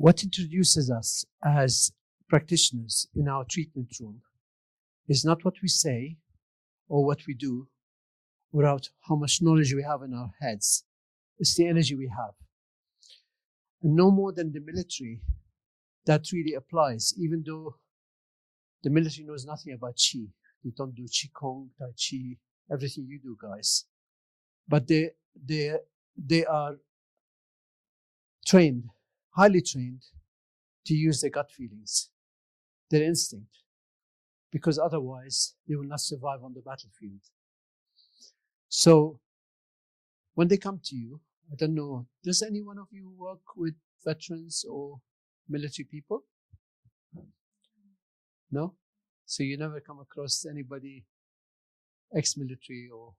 What introduces us as practitioners in our treatment room is not what we say or what we do, or how much knowledge we have in our heads. It's the energy we have. And no more than the military, that really applies, even though the military knows nothing about Qi. They don't do Qigong, Tai Chi, everything you do, guys. But they are trained, highly trained, to use their gut feelings, their instinct, because otherwise they will not survive on the battlefield. So when they come to you, I don't know, does any one of you work with veterans or military people? No? So you never come across anybody ex-military or...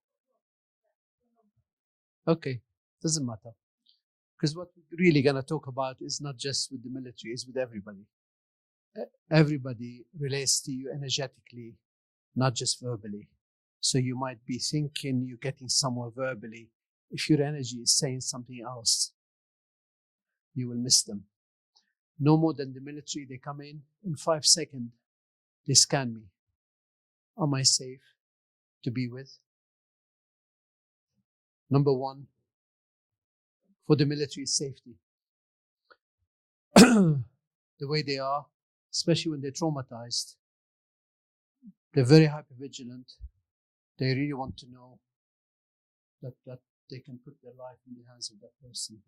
Okay, doesn't matter. Because what we're really going to talk about is not just with the military, it's with everybody. Everybody relates to you energetically, not just verbally. So you might be thinking you're getting somewhere verbally. If your energy is saying something else, you will miss them. No more than the military, they come in 5 seconds, they scan me. Am I safe to be with? Number one, for the military is safety. The way they are, especially when they're traumatized, they're very hypervigilant. They really want to know that they can put their life in the hands of that person.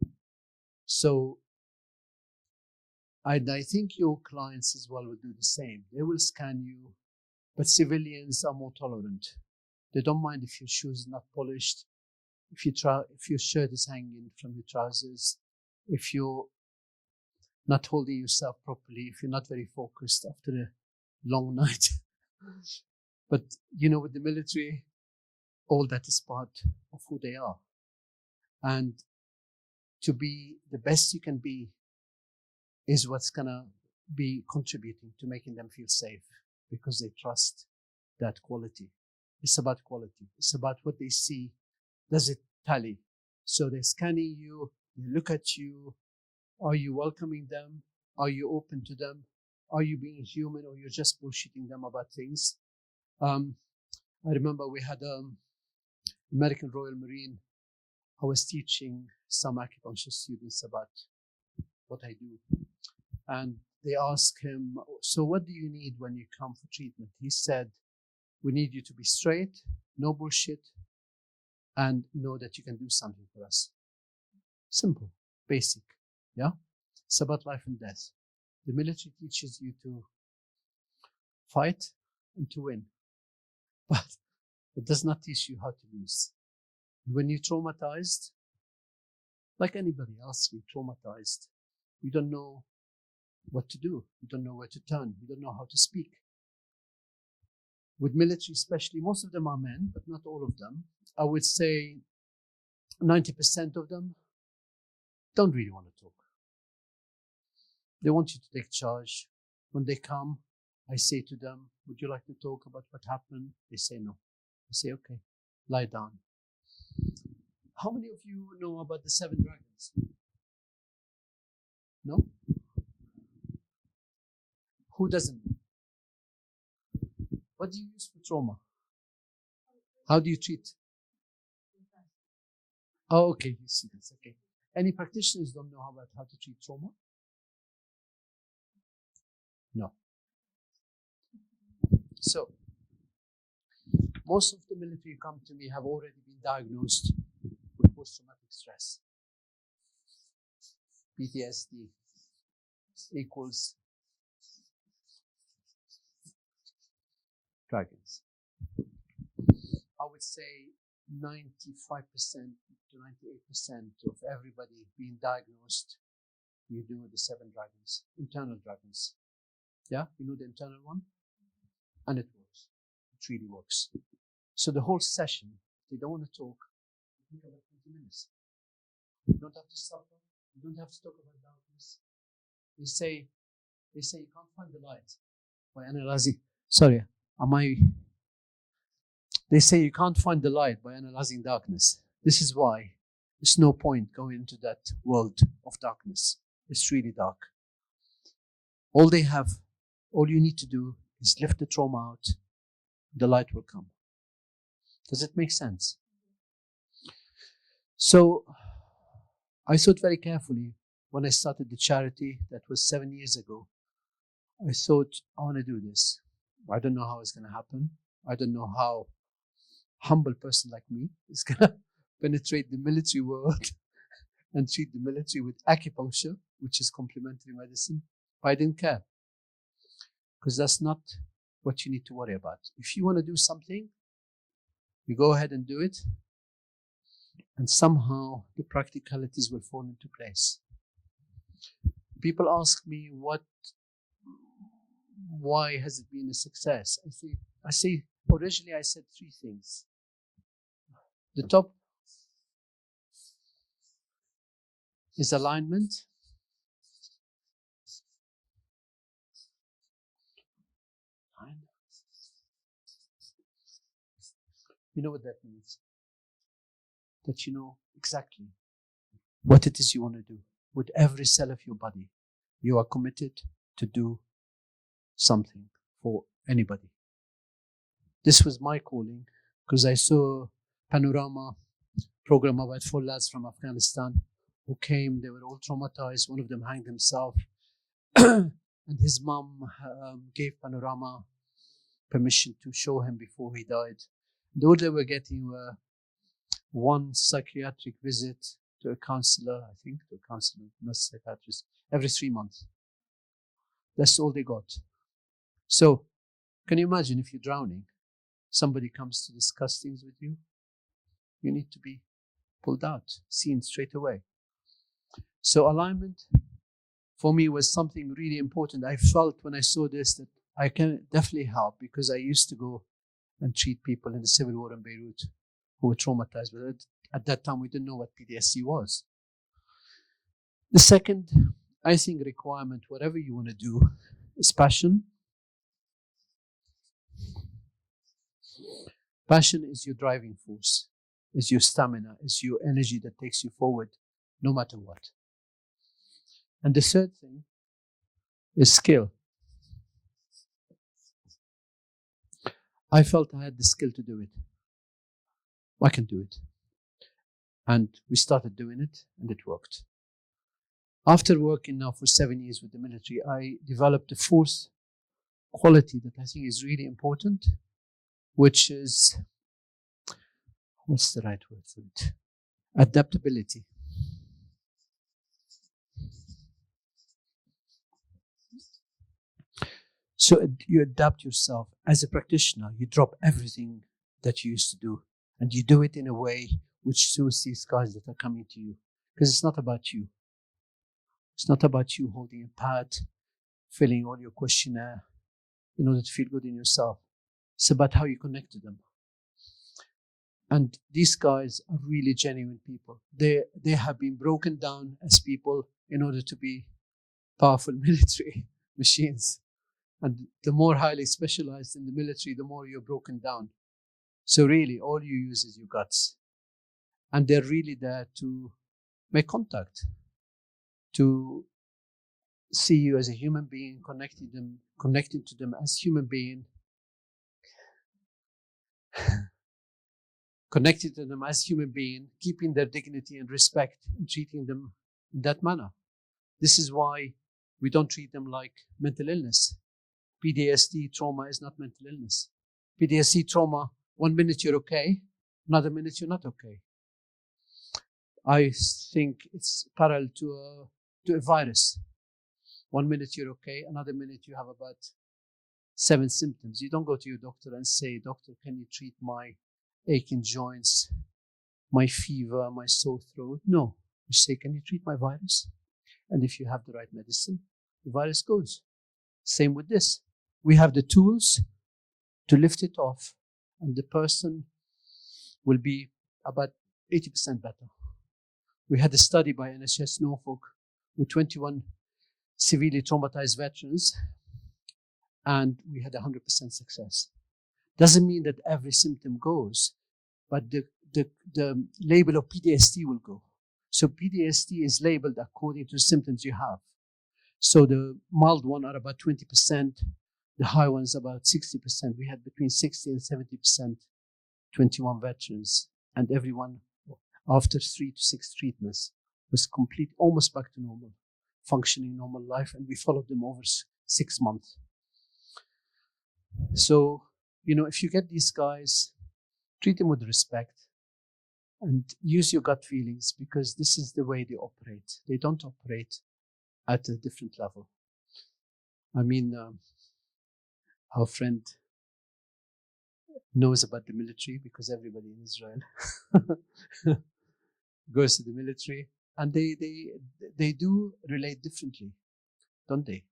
So I think your clients as well will do the same. They will scan you, but civilians are more tolerant. They don't mind if your shoes are not polished, if your shirt is hanging from your trousers, if you're not holding yourself properly, if you're not very focused after a long night. But, with the military, all that is part of who they are. And to be the best you can be is what's going to be contributing to making them feel safe, because they trust that quality. It's about quality. It's about what they see. Does it tally? So they're scanning you, they look at you. Are you welcoming them? Are you open to them? Are you being human, or you're just bullshitting them about things? I remember we had American Royal Marine. I was teaching some acupuncture students about what I do. And they asked him, so what do you need when you come for treatment? He said, we need you to be straight, no bullshit, and know that you can do something for us. Simple, basic, yeah? It's about life and death. The military teaches you to fight and to win, but it does not teach you how to lose. When you're traumatized, like anybody else, you're traumatized. You don't know what to do. You don't know where to turn. You don't know how to speak. With military especially, most of them are men, but not all of them. I would say 90% of them don't really want to talk. They want you to take charge. When they come, I say to them, would you like to talk about what happened? They say no. I say, okay, lie down. How many of you know about the 7 dragons? No? Who doesn't know? What do you use for trauma? How do you treat? Oh, okay, you see this, okay. Any practitioners don't know about how to treat trauma? No. So, most of the military who come to me have already been diagnosed with post-traumatic stress. PTSD equals dragons. I would say 95% to 98% of everybody being diagnosed, you do the 7 dragons, internal dragons. Yeah, you know the internal one? And it works. It really works. So the whole session, if they don't want to talk, you think about 20 minutes. You don't have to suffer. You don't have to talk about darkness. They say you can't find the light by analyzing. They say you can't find the light by analyzing darkness. This is why there's no point going into that world of darkness. It's really dark. All you need to do is lift the trauma out, the light will come. Does it make sense? So I thought very carefully when I started the charity, that was 7 years ago. I thought, I want to do this. I don't know how it's going to happen. I don't know how a humble person like me is going to penetrate the military world and treat the military with acupuncture, which is complementary medicine. But I didn't care, because that's not what you need to worry about. If you want to do something, you go ahead and do it, and somehow the practicalities will fall into place. People ask me, why has it been a success? I say, originally I said 3 things. The top is alignment. You know what that means? That you know exactly what it is you want to do. With every cell of your body, you are committed to do something for anybody. This was my calling, because I saw a panorama program about 4 lads from Afghanistan who came. They were all traumatized. One of them hanged himself. And his mom gave Panorama permission to show him before he died. And all they were getting were 1 psychiatric visit to a counselor, not a psychiatrist, every 3 months. That's all they got. So, can you imagine if you're drowning, somebody comes to discuss things with you? You need to be pulled out, seen straight away. So alignment, for me, was something really important. I felt when I saw this that I can definitely help, because I used to go and treat people in the civil war in Beirut who were traumatized. But at that time, we didn't know what PTSD was. The second, I think, requirement, whatever you want to do, is passion. Passion is your driving force, is your stamina, is your energy that takes you forward no matter what. And the third thing is skill. I felt I had the skill to do it. I can do it. And we started doing it, and it worked. After working now for 7 years with the military, I developed a 4th quality that I think is really important, which is, what's the right word for it? Adaptability. So you adapt yourself. As a practitioner, you drop everything that you used to do, and you do it in a way which suits these guys that are coming to you. Because it's not about you. It's not about you holding a pad, filling all your questionnaire in order to feel good in yourself. It's about how you connect to them. And these guys are really genuine people. They have been broken down as people in order to be powerful military machines. And the more highly specialized in the military, the more you're broken down. So really, all you use is your guts. And they're really there to make contact, to see you as a human being, connecting to them as human being, connecting to them as human being, keeping their dignity and respect, and treating them in that manner. This is why we don't treat them like mental illness. PTSD trauma is not mental illness. PTSD trauma, 1 minute you're okay, another minute you're not okay. I think it's parallel to a virus. 1 minute you're okay, another minute you have about 7 symptoms. You don't go to your doctor and say, "Doctor, can you treat my aching joints, my fever, my sore throat?" No, you say, "Can you treat my virus?" And if you have the right medicine, the virus goes. Same with this. We have the tools to lift it off, and the person will be about 80% better. We had a study by NHS Norfolk with 21 severely traumatized veterans, and we had 100% success. Doesn't mean that every symptom goes, but the label of PTSD will go. So PTSD is labeled according to the symptoms you have. So the mild one are about 20%, the high ones about 60%. We had between 60 and 70%, 21 veterans, and everyone after 3 to 6 treatments was complete, almost back to normal, functioning normal life, and we followed them over 6 months. So, if you get these guys, treat them with respect and use your gut feelings, because this is the way they operate. They don't operate at a different level. I mean, our friend knows about the military because everybody in Israel goes to the military, and they do relate differently, don't they?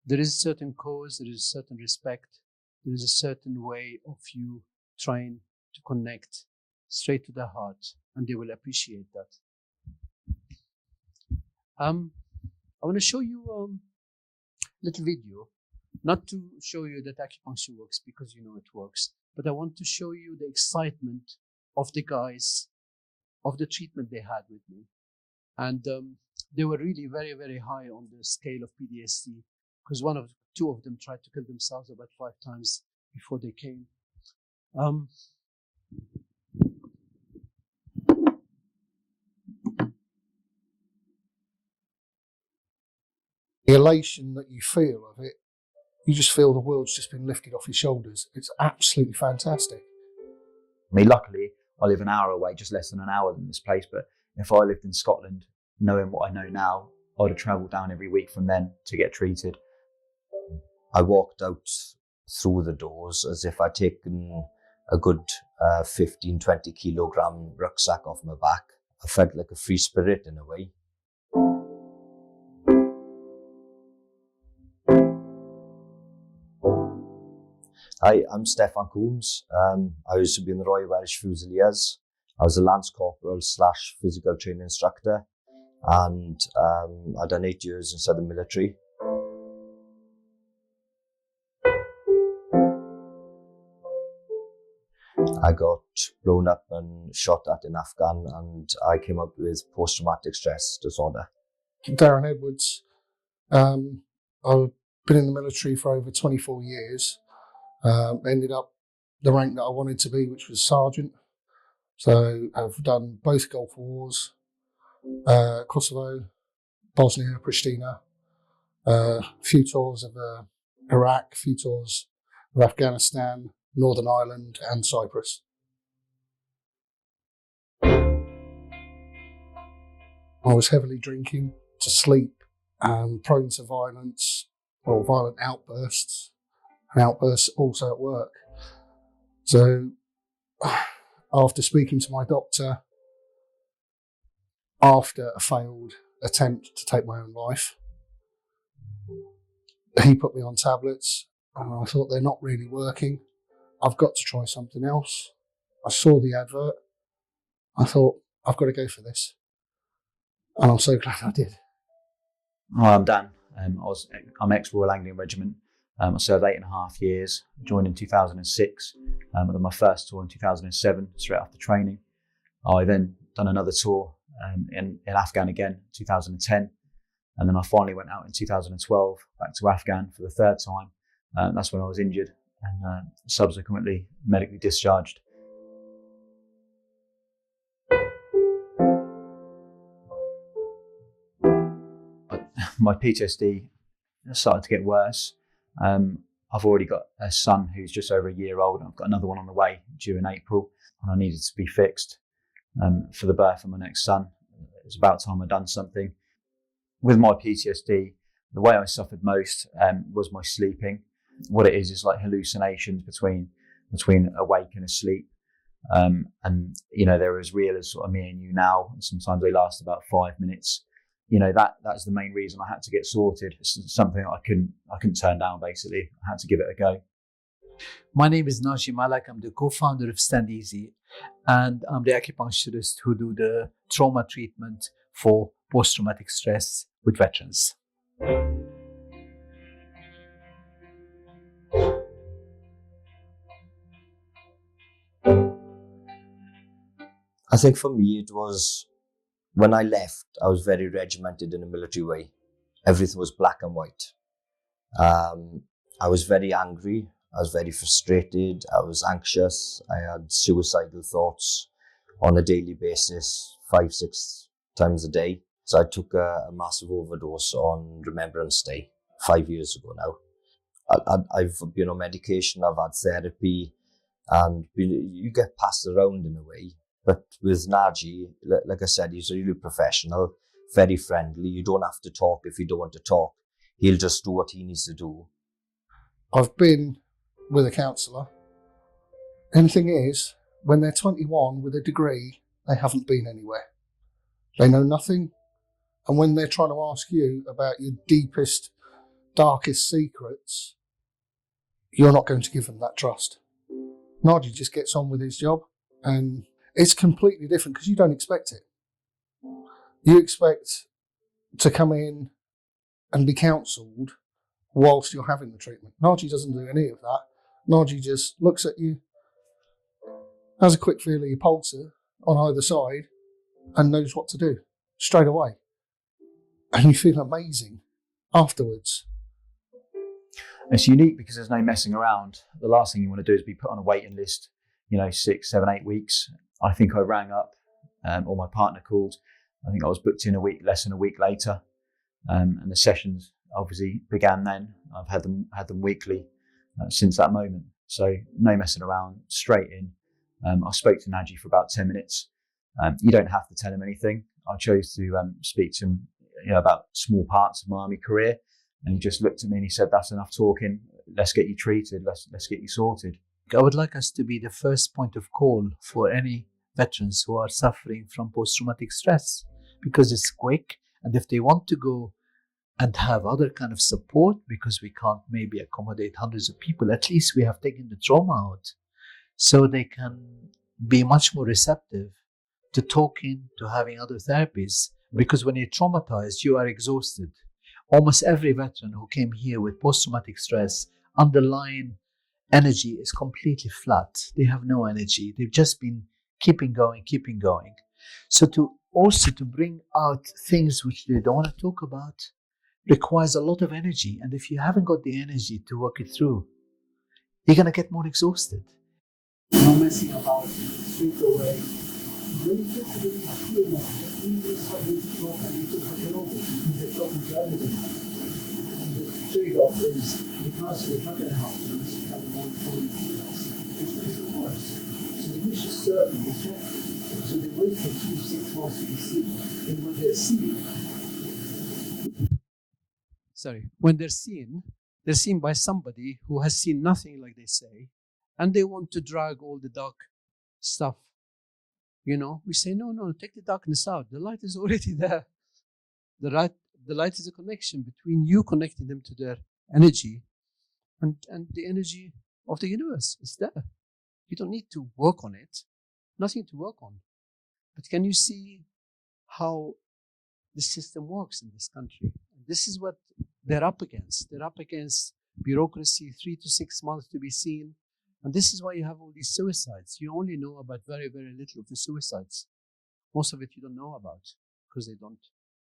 There is a certain cause, there is a certain respect, there is a certain way of you trying to connect straight to their heart, and they will appreciate that. I want to show you a little video, not to show you that acupuncture works, because you know it works, but I want to show you the excitement of the guys, of the treatment they had with me. And they were really very, very high on the scale of PTSD, because two of them tried to kill themselves about 5 times before they came. The elation that you feel of it, you just feel the world's just been lifted off your shoulders. It's absolutely fantastic. I mean, luckily, I live an hour away, just less than an hour than this place. But if I lived in Scotland, knowing what I know now, I'd have travelled down every week from then to get treated. I walked out through the doors as if I'd taken a good 15, 20 kilogram rucksack off my back. I felt like a free spirit in a way. Hi, I'm Stefan Coombs. I used to be in the Royal Welsh Fusiliers. I was a Lance Corporal / physical training instructor, and I'd done 8 years inside the military. I got blown up and shot at in Afghan, and I came up with post-traumatic stress disorder. Darren Edwards. I've been in the military for over 24 years. Ended up the rank that I wanted to be, which was sergeant. So I've done both Gulf Wars, Kosovo, Bosnia, Pristina, a few tours of Iraq, a few tours of Afghanistan, Northern Ireland and Cyprus. I was heavily drinking to sleep, prone to violence, or violent outbursts, and outbursts also at work. So after speaking to my doctor, after a failed attempt to take my own life, he put me on tablets, and I thought they're not really working. I've got to try something else. I saw the advert. I thought, I've got to go for this. And I'm so glad I did. Hi, I'm Dan. I'm ex-Royal Anglian Regiment. I served 8.5 years, joined in 2006. I did my first tour in 2007, straight after training. I then done another tour in Afghan again, 2010. And then I finally went out in 2012, back to Afghan for the 3rd time. That's when I was injured and subsequently medically discharged. My PTSD started to get worse. I've already got a son who's just over a year old. I've got another one on the way due in April, and I needed to be fixed for the birth of my next son. It was about time I'd done something. With my PTSD, the way I suffered most was my sleeping. What it is like hallucinations between awake and asleep. And they're as real as sort of me and you now. And sometimes they last about 5 minutes. That's the main reason I had to get sorted. It's something I couldn't turn down, basically. I had to give it a go. My name is Naji Malak. I'm the co-founder of Stand Easy, and I'm the acupuncturist who do the trauma treatment for post-traumatic stress with veterans. I think for me it was when I left, I was very regimented in a military way. Everything was black and white. I was very angry. I was very frustrated. I was anxious. I had suicidal thoughts on a daily basis, 5-6 times a day. So I took a massive overdose on Remembrance Day 5 years ago now. I've been on medication, I've had therapy, and you get passed around in a way. But with Naji, like I said, he's really professional, very friendly. You don't have to talk if you don't want to talk. He'll just do what he needs to do. I've been with a counsellor. And the thing is, when they're 21 with a degree, they haven't been anywhere. They know nothing. And when they're trying to ask you about your deepest, darkest secrets, you're not going to give them that trust. Naji just gets on with his job, and it's completely different because you don't expect it. You expect to come in and be counselled whilst you're having the treatment. Naji doesn't do any of that. Naji just looks at you, has a quick feel of your pulse on either side, and knows what to do straight away. And you feel amazing afterwards. It's unique because there's no messing around. The last thing you want to do is be put on a waiting list, 6, 7, 8 weeks. I think I rang up, or my partner called. I think I was booked in less than a week later. And the sessions obviously began then. I've had them weekly since that moment. So no messing around, straight in. I spoke to Naji for about 10 minutes. You don't have to tell him anything. I chose to speak to him about small parts of my army career. And he just looked at me and he said, "That's enough talking. Let's get you treated. Let's get you sorted." I would like us to be the first point of call for any veterans who are suffering from post-traumatic stress, because it's quick. And if they want to go and have other kind of support, because we can't maybe accommodate hundreds of people, at least we have taken the trauma out, so they can be much more receptive to talking, to having other therapies. Because when you're traumatized, you are exhausted. Almost every veteran who came here with post-traumatic stress, underlying energy is completely flat. They have no energy. They've just been keeping going. So to bring out things which they don't want to talk about requires a lot of energy. And if you haven't got the energy to work it through, you're going to get more exhausted. No messing about, straight away. When you talk to them, you feel that you start to talk and you talk to over because they're talking to everybody. And the trade-off is because they're not going to help them, this is having more important else. Which makes it worse. So the wish is certain, they talk. So they wait for 2-6 months to be seen. And when they're seen, they're seen by somebody who has seen nothing, like they say, and they want to drag all the dark stuff. We say, no, take the darkness out. The light is already there. The light is a connection between you connecting them to their energy and the energy of the universe. It's there. You don't need to work on it. Nothing to work on. But can you see how the system works in this country? This is what they're up against. They're up against bureaucracy, 3 to 6 months to be seen. And this is why you have all these suicides. You only know about very, very little of the suicides. Most of it you don't know about because they don't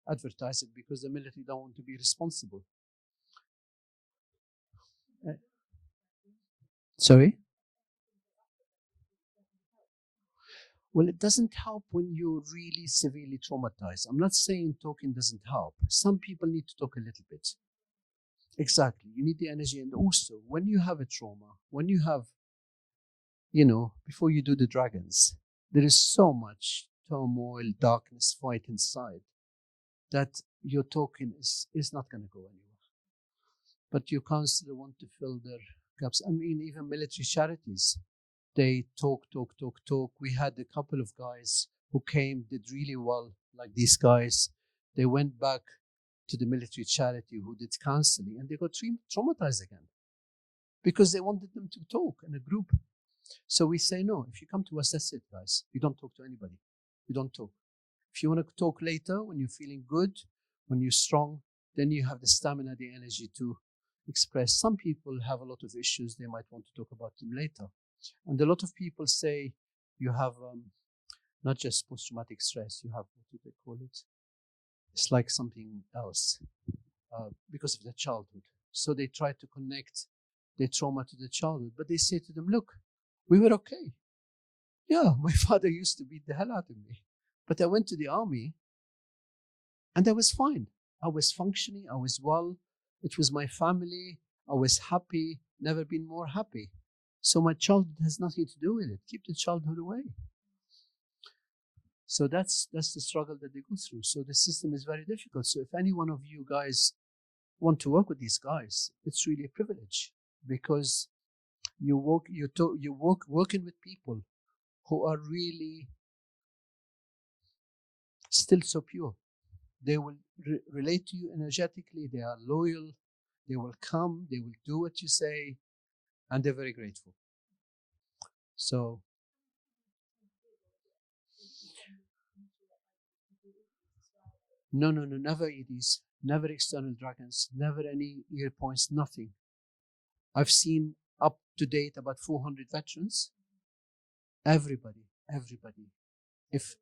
advertise it, because the military don't want to be responsible. Sorry? Well, it doesn't help when you're really severely traumatized. I'm not saying talking doesn't help. Some people need to talk a little bit. Exactly. You need the energy. And also, when you have a trauma, when you have, before you do the dragons, there is so much turmoil, darkness, fight inside that your talking is not going to go anywhere. But your counselor want to fill their gaps. I mean, even military charities, they talk. We had a couple of guys who came, did really well, like these guys. They went back to the military charity who did counseling, and they got traumatized again because they wanted them to talk in a group. So we say, no, if you come to us, that's it, guys. You don't talk to anybody. You don't talk. If you want to talk later, when you're feeling good, when you're strong, then you have the stamina, the energy to express. Some people have a lot of issues. They might want to talk about them later. And a lot of people say you have not just post-traumatic stress. You have, what do they call it? It's like something else because of the childhood. So they try to connect their trauma to the childhood, but they say to them, look, we were okay. Yeah, my father used to beat the hell out of me, but I went to the army and I was fine. I was functioning. I was well. It was my family. I was happy, never been more happy. So my childhood has nothing to do with it. Keep the childhood away. So that's the struggle that they go through. So the system is very difficult. So if any one of you guys want to work with these guys, it's really a privilege, because you working with people who are really still so pure. They will relate to you energetically. They are loyal. They will come. They will do what you say, and they're very grateful. So no, never EDs, never external dragons, never any ear points, nothing. I've seen up to date about 400 veterans. Everybody, if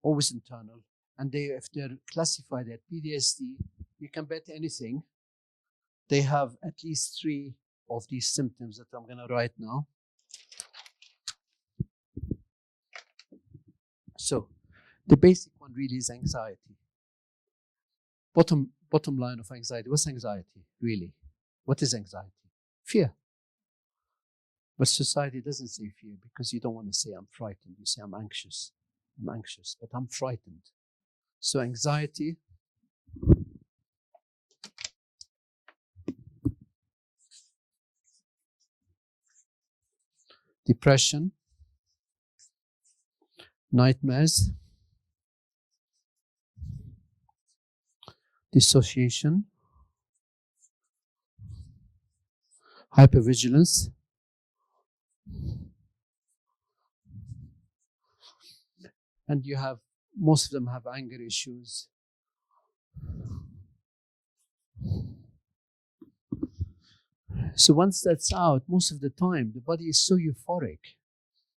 always internal, and if they're classified at PTSD, you can bet anything they have at least 3 of these symptoms that I'm gonna write now. So the basic one really is anxiety. Bottom line of anxiety. What's anxiety really? What is anxiety? Fear. But society doesn't say fear, because you don't want to say I'm frightened. You say I'm anxious. I'm anxious, but I'm frightened. So anxiety, depression, nightmares, dissociation, hypervigilance, and you have, most of them have anger issues. So once that's out, most of the time, the body is so euphoric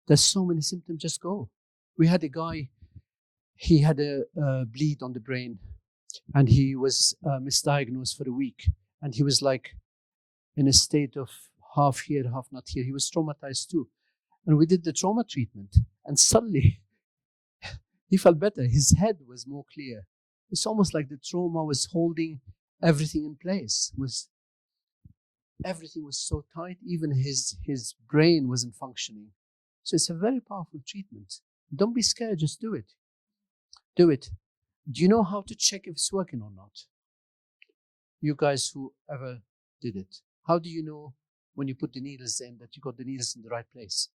that so many symptoms just go. We had a guy, he had a bleed on the brain, and he was misdiagnosed for a week, and he was like in a state of half here, half not here. He was traumatized too. And we did the trauma treatment, and suddenly he felt better. His head was more clear. It's almost like the trauma was holding everything in place. Everything was so tight, even his brain wasn't functioning. So it's a very powerful treatment. Don't be scared, just do it. Do it. Do you know how to check if it's working or not? You guys who ever did it, how do you know when you put the needles in that you got the needles in the right place?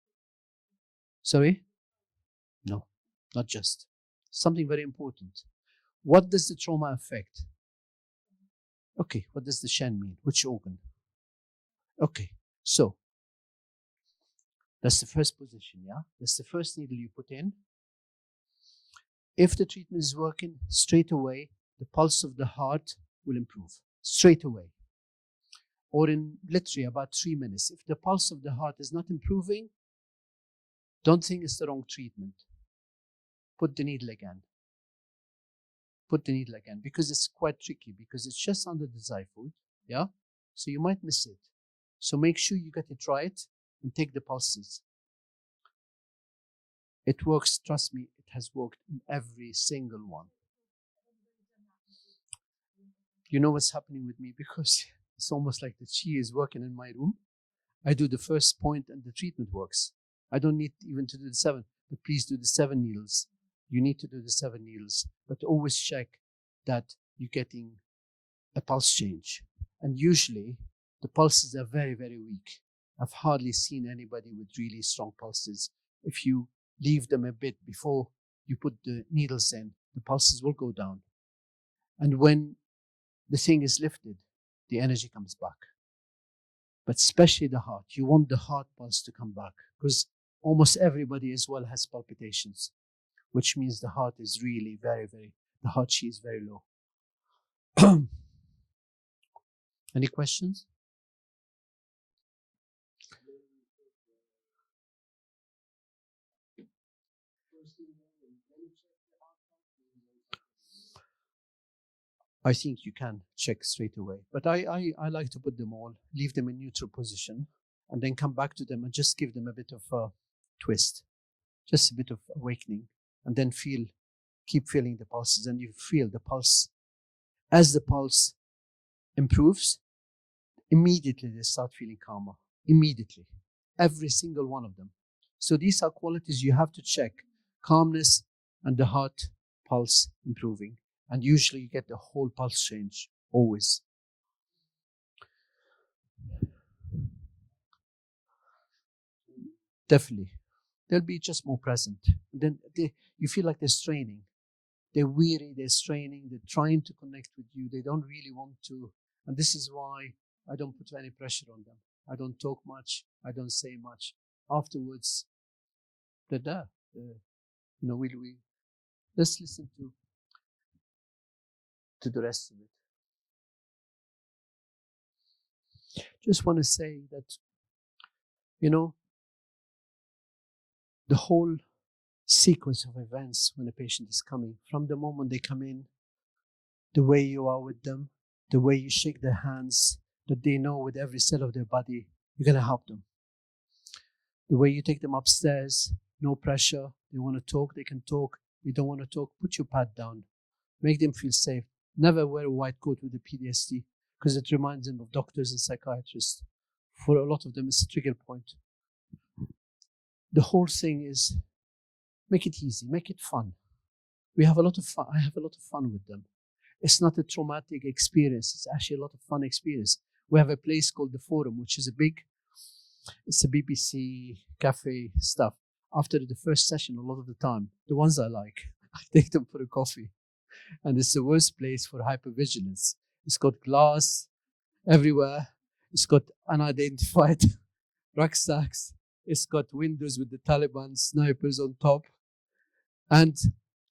Sorry? No, not just. Something very important. What does the trauma affect? Okay, what does the Shen mean? Which organ? Okay, so that's the first position, yeah? That's the first needle you put in. If the treatment is working, straight away, the pulse of the heart will improve. Straight away. Or in literally about 3 minutes. If the pulse of the heart is not improving, don't think it's the wrong treatment. Put the needle again. Put the needle again, because it's quite tricky, because it's just under the xiphoid, yeah? So you might miss it. So make sure you get it right and take the pulses. It works, trust me, it has worked in every single one. You know what's happening with me? Because it's almost like the chi is working in my room. I do the first point and the treatment works. I don't need even to do the 7, but please do the 7 needles. You need to do the 7 needles, but always check that you're getting a pulse change. And usually the pulses are very, very weak. I've hardly seen anybody with really strong pulses. If you leave them a bit before you put the needles in, the pulses will go down. And when the thing is lifted, the energy comes back. But especially the heart. You want the heart pulse to come back, because almost everybody as well has palpitations, which means the heart is really very, the heart chi is very low. Any questions? I think you can check straight away. But I like to put them all, leave them in neutral position, and then come back to them and just give them a bit of a twist, just a bit of awakening, and then keep feeling the pulses, and you feel the pulse. As the pulse improves, immediately they start feeling calmer. Immediately. Every single one of them. So these are qualities you have to check. Calmness and the heart pulse improving. And usually you get the whole pulse change, always. Definitely. They'll be just more present. Then you feel like they're straining. They're weary, they're straining, they're trying to connect with you. They don't really want to. And this is why I don't put any pressure on them. I don't talk much. I don't say much. Afterwards, they're there. Let's listen to the rest of it. Just want to say that, the whole sequence of events when a patient is coming, from the moment they come in, the way you are with them, the way you shake their hands, that they know with every cell of their body, you're going to help them. The way you take them upstairs, no pressure. They want to talk, they can talk. They don't want to talk, put your pad down. Make them feel safe. Never wear a white coat with a PTSD because it reminds them of doctors and psychiatrists. For a lot of them, it's a trigger point. The whole thing is make it easy, make it fun. We have a lot of fun. I have a lot of fun with them. It's not a traumatic experience. It's actually a lot of fun experience. We have a place called the Forum, which is it's a BBC cafe stuff. After the first session, a lot of the time, the ones I like, I take them for a coffee. And it's the worst place for hypervigilance. It's got glass everywhere. It's got unidentified rucksacks. It's got windows with the Taliban snipers on top. And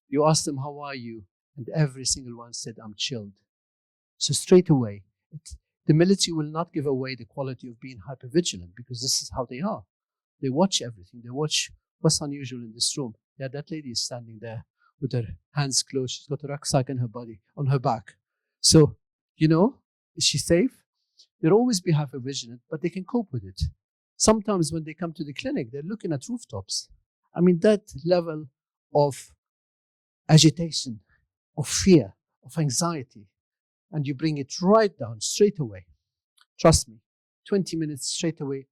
you ask them, how are you? And every single one said, I'm chilled. So straight away, the military will not give away the quality of being hypervigilant because this is how they are. They watch everything. They watch what's unusual in this room. Yeah, that lady is standing there with her hands closed. She's got a rucksack on her back. So, is she safe? They'll always be hypervigilant, but they can cope with it. Sometimes when they come to the clinic, they're looking at rooftops. I mean, that level of agitation, of fear, of anxiety, and you bring it right down straight away. Trust me, 20 minutes straight away.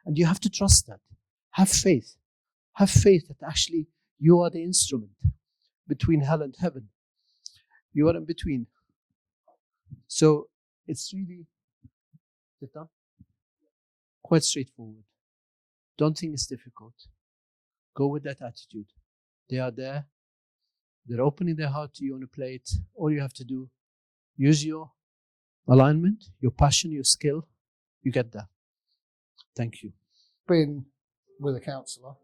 And you have to trust that. Have faith. Have faith that actually you are the instrument between hell and heaven. You are in between. So it's really quite straightforward. Don't think it's difficult. Go with that attitude. They are there. They're opening their heart to you on a plate. All you have to do, use your alignment, your passion, your skill. You get there. Thank you. Been with a counsellor.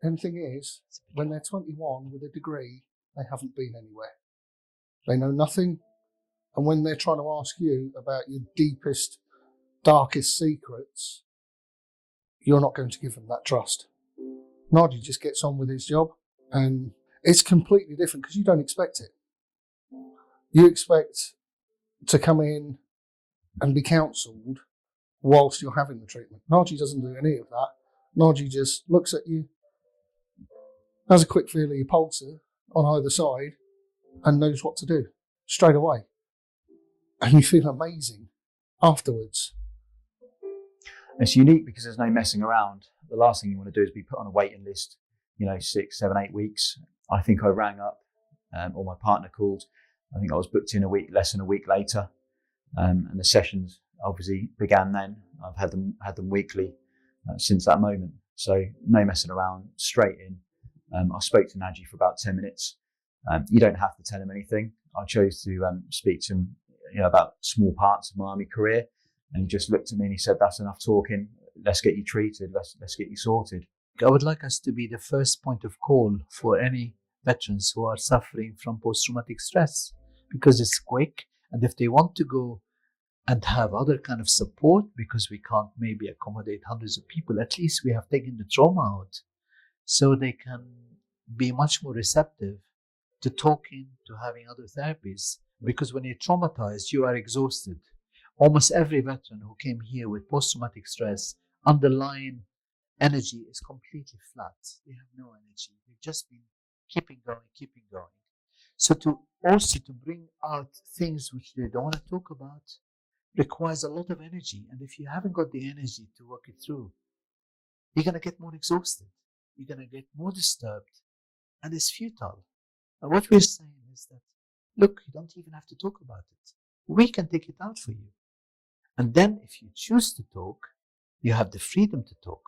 And the thing is, when they're 21 with a degree, they haven't been anywhere. They know nothing. And when they're trying to ask you about your deepest, darkest secrets, you're not going to give them that trust. Naji just gets on with his job, and it's completely different because you don't expect it. You expect to come in and be counselled whilst you're having the treatment. Naji doesn't do any of that. Naji just looks at you, has a quick feel of your pulsar on either side, and knows what to do straight away. And you feel amazing afterwards. It's unique because there's no messing around. The last thing you want to do is be put on a waiting list, 6, 7, 8 weeks. I think I rang up, or my partner called. I think I was booked in less than a week later. And the sessions obviously began then. I've had them weekly since that moment. So no messing around, straight in. I spoke to Naji for about 10 minutes. You don't have to tell him anything. I chose to speak to him about small parts of my army career. And he just looked at me and he said, that's enough talking. Let's get you treated. Let's get you sorted. I would like us to be the first point of call for any veterans who are suffering from post-traumatic stress because it's quick. And if they want to go and have other kind of support, because we can't maybe accommodate hundreds of people, at least we have taken the trauma out so they can be much more receptive to talking, to having other therapies. Because when you're traumatized, you are exhausted. Almost every veteran who came here with post-traumatic stress, underlying energy is completely flat. They have no energy. They've just been keeping going. So to bring out things which they don't want to talk about requires a lot of energy. And if you haven't got the energy to work it through, you're going to get more exhausted. You're going to get more disturbed. And it's futile. And what we're saying is that, look, you don't even have to talk about it. We can take it out for you. And then if you choose to talk, you have the freedom to talk.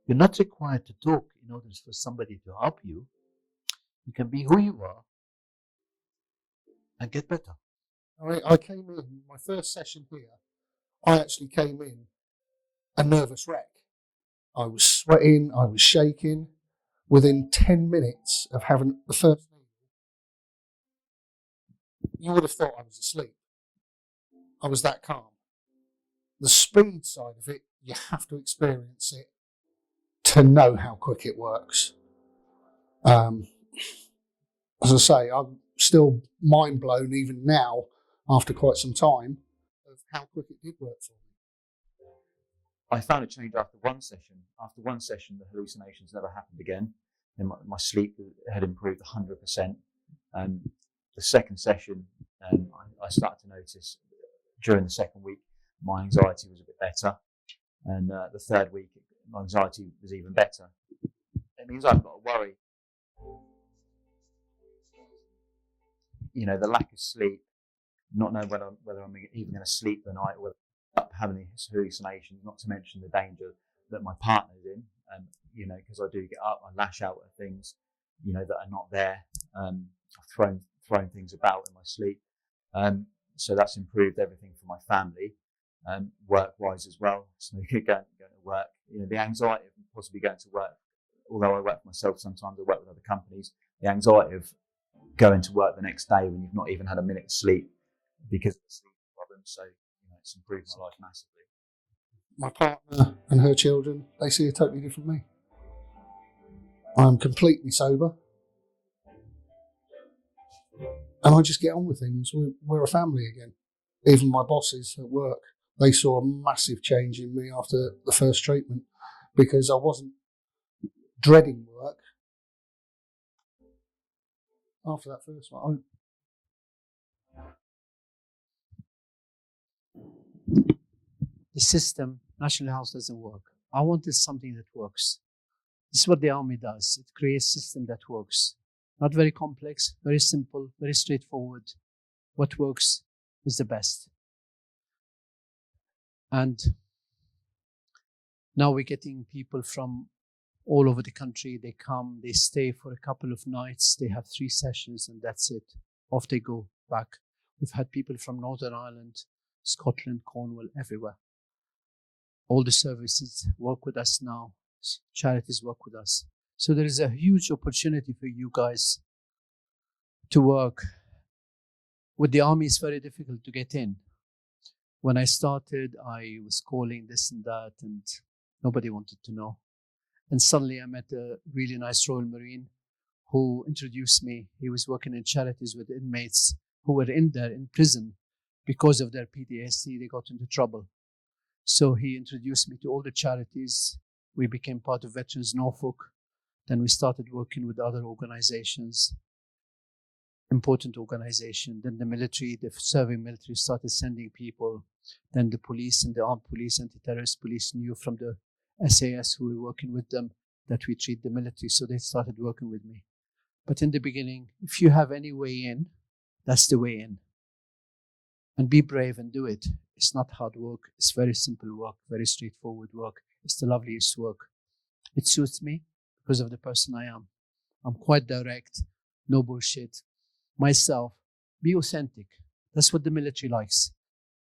You're not required to talk in order for somebody to help you. You can be who you are and get better. I came in, my first session here, I actually came in a nervous wreck. I was sweating, I was shaking. Within 10 minutes of having the first meal, you would have thought I was asleep. I was that calm. The speed side of it, you have to experience it to know how quick it works. As I say, I'm still mind blown even now, after quite some time, of how quick it did work for me. I found a change after one session. After one session, the hallucinations never happened again. And my sleep had improved 100%. The second session, I started to notice during the second week, my anxiety was a bit better. And the third week, my anxiety was even better. It means I've got to worry. You know, the lack of sleep, not knowing whether I'm even going to sleep the night, whether I'm having these hallucinations, not to mention the danger that my partner's in. You know, because I do get up, I lash out at things, you know, that are not there. I've thrown things about in my sleep. So that's improved everything for my family, work-wise as well. So going to work, you know, the anxiety of possibly going to work, although I work for myself sometimes, I work with other companies, the anxiety of going to work the next day when you've not even had a minute's sleep because of the sleep problem. So, you know, it's improved my life massively. My partner and her children, they see a totally different me. I'm completely sober. And I just get on with things. We're a family again. Even my bosses at work, they saw a massive change in me after the first treatment because I wasn't dreading work. After that first one, The system, National Health, doesn't work. I wanted something that works. This is what the army does. It creates a system that works. Not very complex, very simple, very straightforward. What works is the best. And now we're getting people from all over the country. They come, they stay for a couple of nights. They have 3 sessions and that's it. Off they go back. We've had people from Northern Ireland, Scotland, Cornwall, everywhere. All the services work with us now. Charities work with us. So there is a huge opportunity for you guys to work. With the army, it's very difficult to get in. When I started, I was calling this and that, and nobody wanted to know. And suddenly I met a really nice Royal Marine who introduced me. He was working in charities with inmates who were in there in prison because of their PTSD. They got into trouble. So he introduced me to all the charities. We became part of Veterans Norfolk. Then we started working with other organizations, important organizations. Then the military, the serving military started sending people. Then the police and the armed police, anti-terrorist police knew from the SAS who were working with them that we treat the military. So they started working with me. But in the beginning, if you have any way in, that's the way in. And be brave and do it. It's not hard work. It's very simple work, very straightforward work. It's the loveliest work. It suits me because of the person I am. I'm quite direct, no bullshit. Myself, be authentic. That's what the military likes.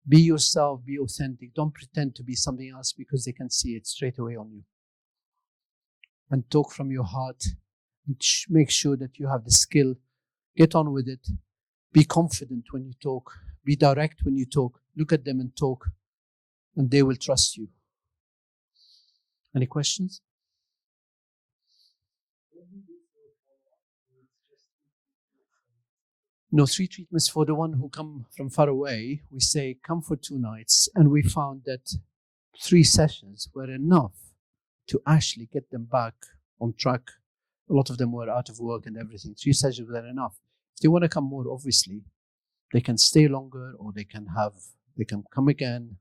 Be yourself, be authentic. Don't pretend to be something else because they can see it straight away on you. And talk from your heart. Make sure that you have the skill. Get on with it. Be confident when you talk. Be direct when you talk. Look at them and talk. And they will trust you. Any questions? No, 3 treatments for the one who come from far away. We say come for 2 nights, and we found that 3 sessions were enough to actually get them back on track. A lot of them were out of work and everything. 3 sessions were enough. If they want to come more, obviously, they can stay longer, or they can come again.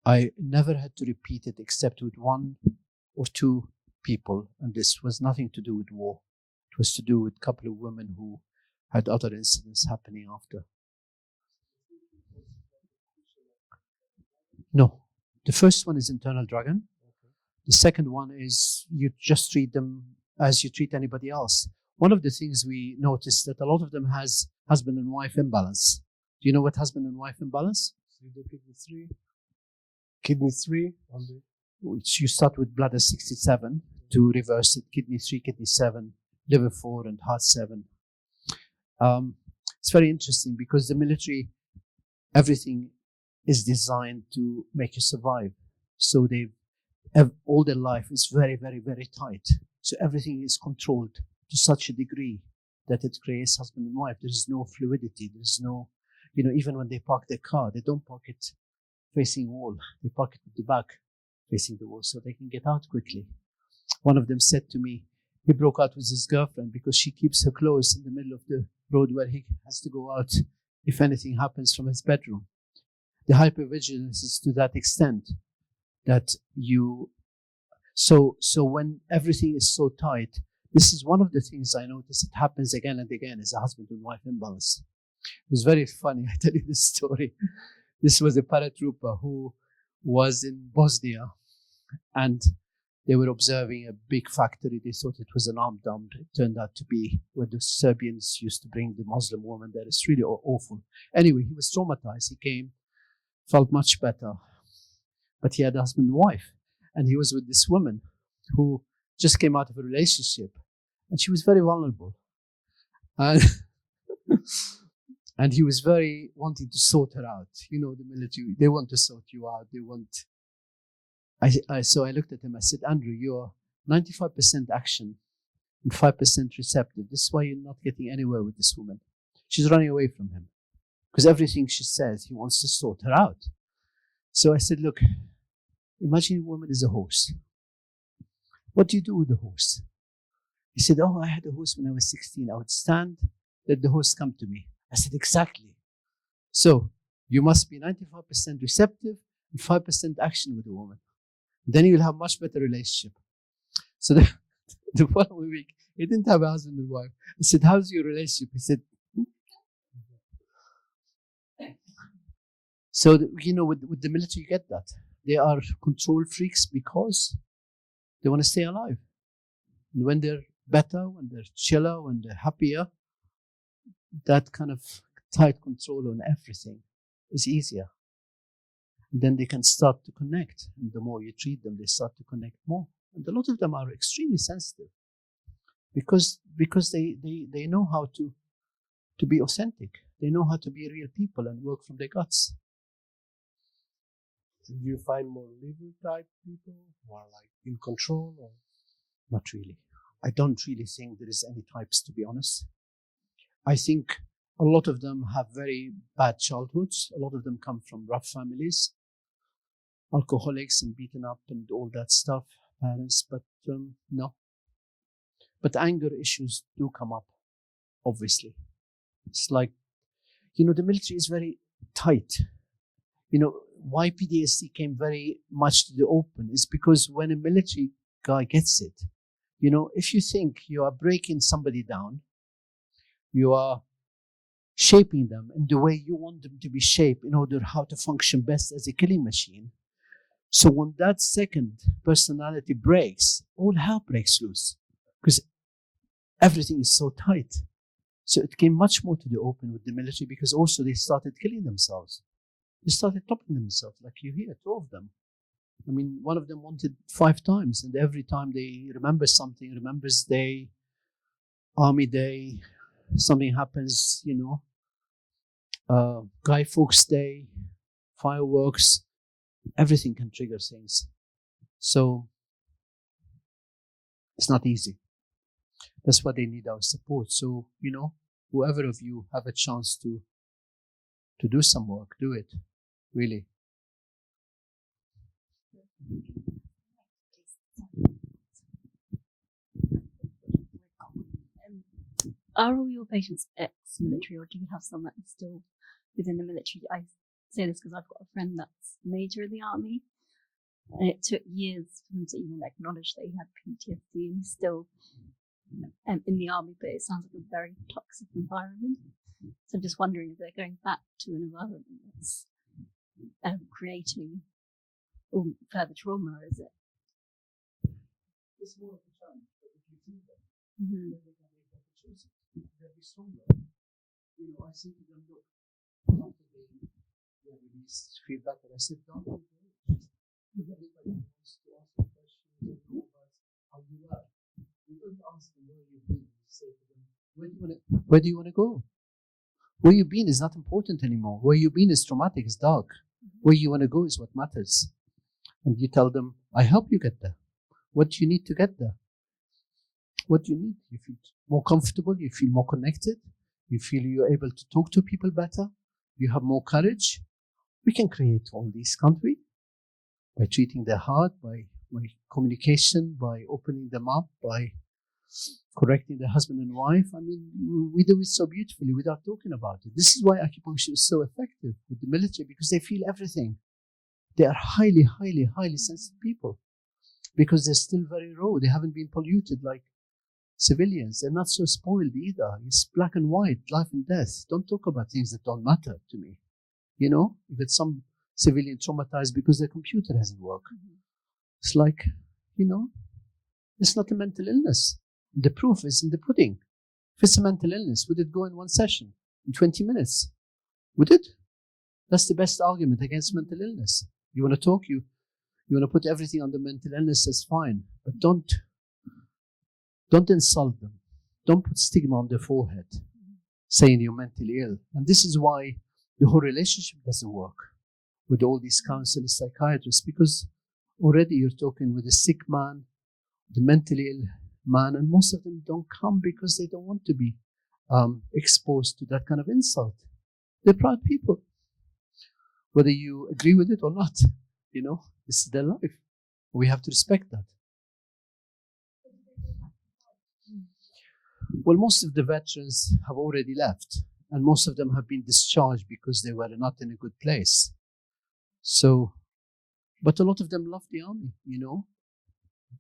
I never had to repeat it except with 1 or 2 people, and this was nothing to do with war. It was to do with a couple of women who had other incidents happening after. No, the first one is internal dragon. The second one is you just treat them as you treat anybody else. One of the things we noticed that a lot of them has husband and wife imbalance. Do you know what husband and wife imbalance? Kidney 3 Which you start with bladder 67 to reverse it, kidney 3, kidney 7, liver 4, and heart 7. It's very interesting because the military, everything is designed to make you survive. So all their life is very, very, very tight. So everything is controlled to such a degree that it creates husband and wife. There is no fluidity. There's no, even when they park their car, they don't park it facing wall. They park it at the back facing the wall so they can get out quickly. One of them said to me, he broke out with his girlfriend because she keeps her clothes in the middle of the road where he has to go out if anything happens from his bedroom. The hypervigilance is to that extent that so when everything is so tight, this is one of the things I noticed. It happens again and again is a husband and wife imbalance. It was very funny. I tell you this story. This was a paratrooper who was in Bosnia, and they were observing a big factory. They thought it was an armed dump. It turned out to be where the Serbians used to bring the Muslim woman there. It's really awful. Anyway, he was traumatized. He came, felt much better, but he had a husband and wife, and he was with this woman who just came out of a relationship, and she was very vulnerable, and and he was very wanting to sort her out. The military, they want to sort you out. They want. So I looked at him. I said, Andrew, you're 95% action and 5% receptive. This is why you're not getting anywhere with this woman. She's running away from him because everything she says, he wants to sort her out. So I said, look, imagine a woman is a horse. What do you do with the horse? He said, oh, I had a horse when I was 16. I would stand, let the horse come to me. I said, exactly. So you must be 95% receptive and 5% action with a woman. Then you'll have much better relationship. So the following week, he didn't have a husband and wife. I said, how's your relationship? He said, so, with the military, you get that. They are control freaks because they want to stay alive. And when they're better, when they're chiller, when they're happier, that kind of tight control on everything is easier. And then they can start to connect. And the more you treat them, they start to connect more. And a lot of them are extremely sensitive because they know how to be authentic. They know how to be real people and work from their guts. Do you find more leader type people who are like in control? Or? Not really. I don't really think there is any types, to be honest. I think a lot of them have very bad childhoods. A lot of them come from rough families, alcoholics and beaten up and all that stuff, parents, but no. But anger issues do come up, obviously. It's like, the military is very tight. Why PTSD came very much to the open is because when a military guy gets it, if you think you are breaking somebody down, you are shaping them in the way you want them to be shaped in order how to function best as a killing machine. So when that second personality breaks, all hell breaks loose because everything is so tight. So it came much more to the open with the military because also they started killing themselves. They started topping themselves, like you hear, 2 of them. I mean, one of them wanted 5 times, and every time they remember something, Remembrance Day, Army Day, something happens, Guy Fawkes Day, fireworks, everything can trigger things. So it's not easy. That's why they need our support. So, whoever of you have a chance to do some work, do it, really. Are all your patients ex-military, or do you have some that are still within the military? I say this because I've got a friend that's major in the army, and it took years for him to even acknowledge that he had PTSD, and he's still in the army, but it sounds like a very toxic environment. So I'm just wondering if they're going back to an environment that's creating further trauma, is it? It's more of a challenge, but if you do that, Mm-hmm. then they can make better choices. They'll be stronger. I say to them, look, after they release, feel better. I said, don't be afraid. Everybody wants to ask you questions and know about how you are. You don't ask them where you've been. You say to them, where do you want to go? Where you've been is not important anymore. Where you've been is traumatic, it's dark. Where you want to go is what matters. And you tell them, I help you get there. What do you need to get there? What do you need? You feel more comfortable, you feel more connected, you feel you're able to talk to people better, you have more courage. We can create all these, can't we? By treating their heart, by communication, by opening them up, by correcting the husband and wife. I mean, we do it so beautifully without talking about it. This is why acupuncture is so effective with the military, because they feel everything. They are highly, highly, highly sensitive people because they're still very raw. They haven't been polluted like civilians. They're not so spoiled either. It's black and white, life and death. Don't talk about things that don't matter to me. You get some civilian traumatized because their computer hasn't worked. Mm-hmm. It's like, it's not a mental illness. The proof is in the pudding. If it's a mental illness, would it go in one session, in 20 minutes? Would it? That's the best argument against mental illness. You want to talk, you want to put everything on the mental illness, that's fine. But don't insult them. Don't put stigma on their forehead, saying you're mentally ill. And this is why the whole relationship doesn't work with all these counselors, psychiatrists, because already you're talking with a sick man, the mentally ill man, and most of them don't come because they don't want to be exposed to that kind of insult. They're proud people, whether you agree with it or not. This is their life. We have to respect that. Well, most of the veterans have already left, and most of them have been discharged because they were not in a good place. So, but a lot of them love the army,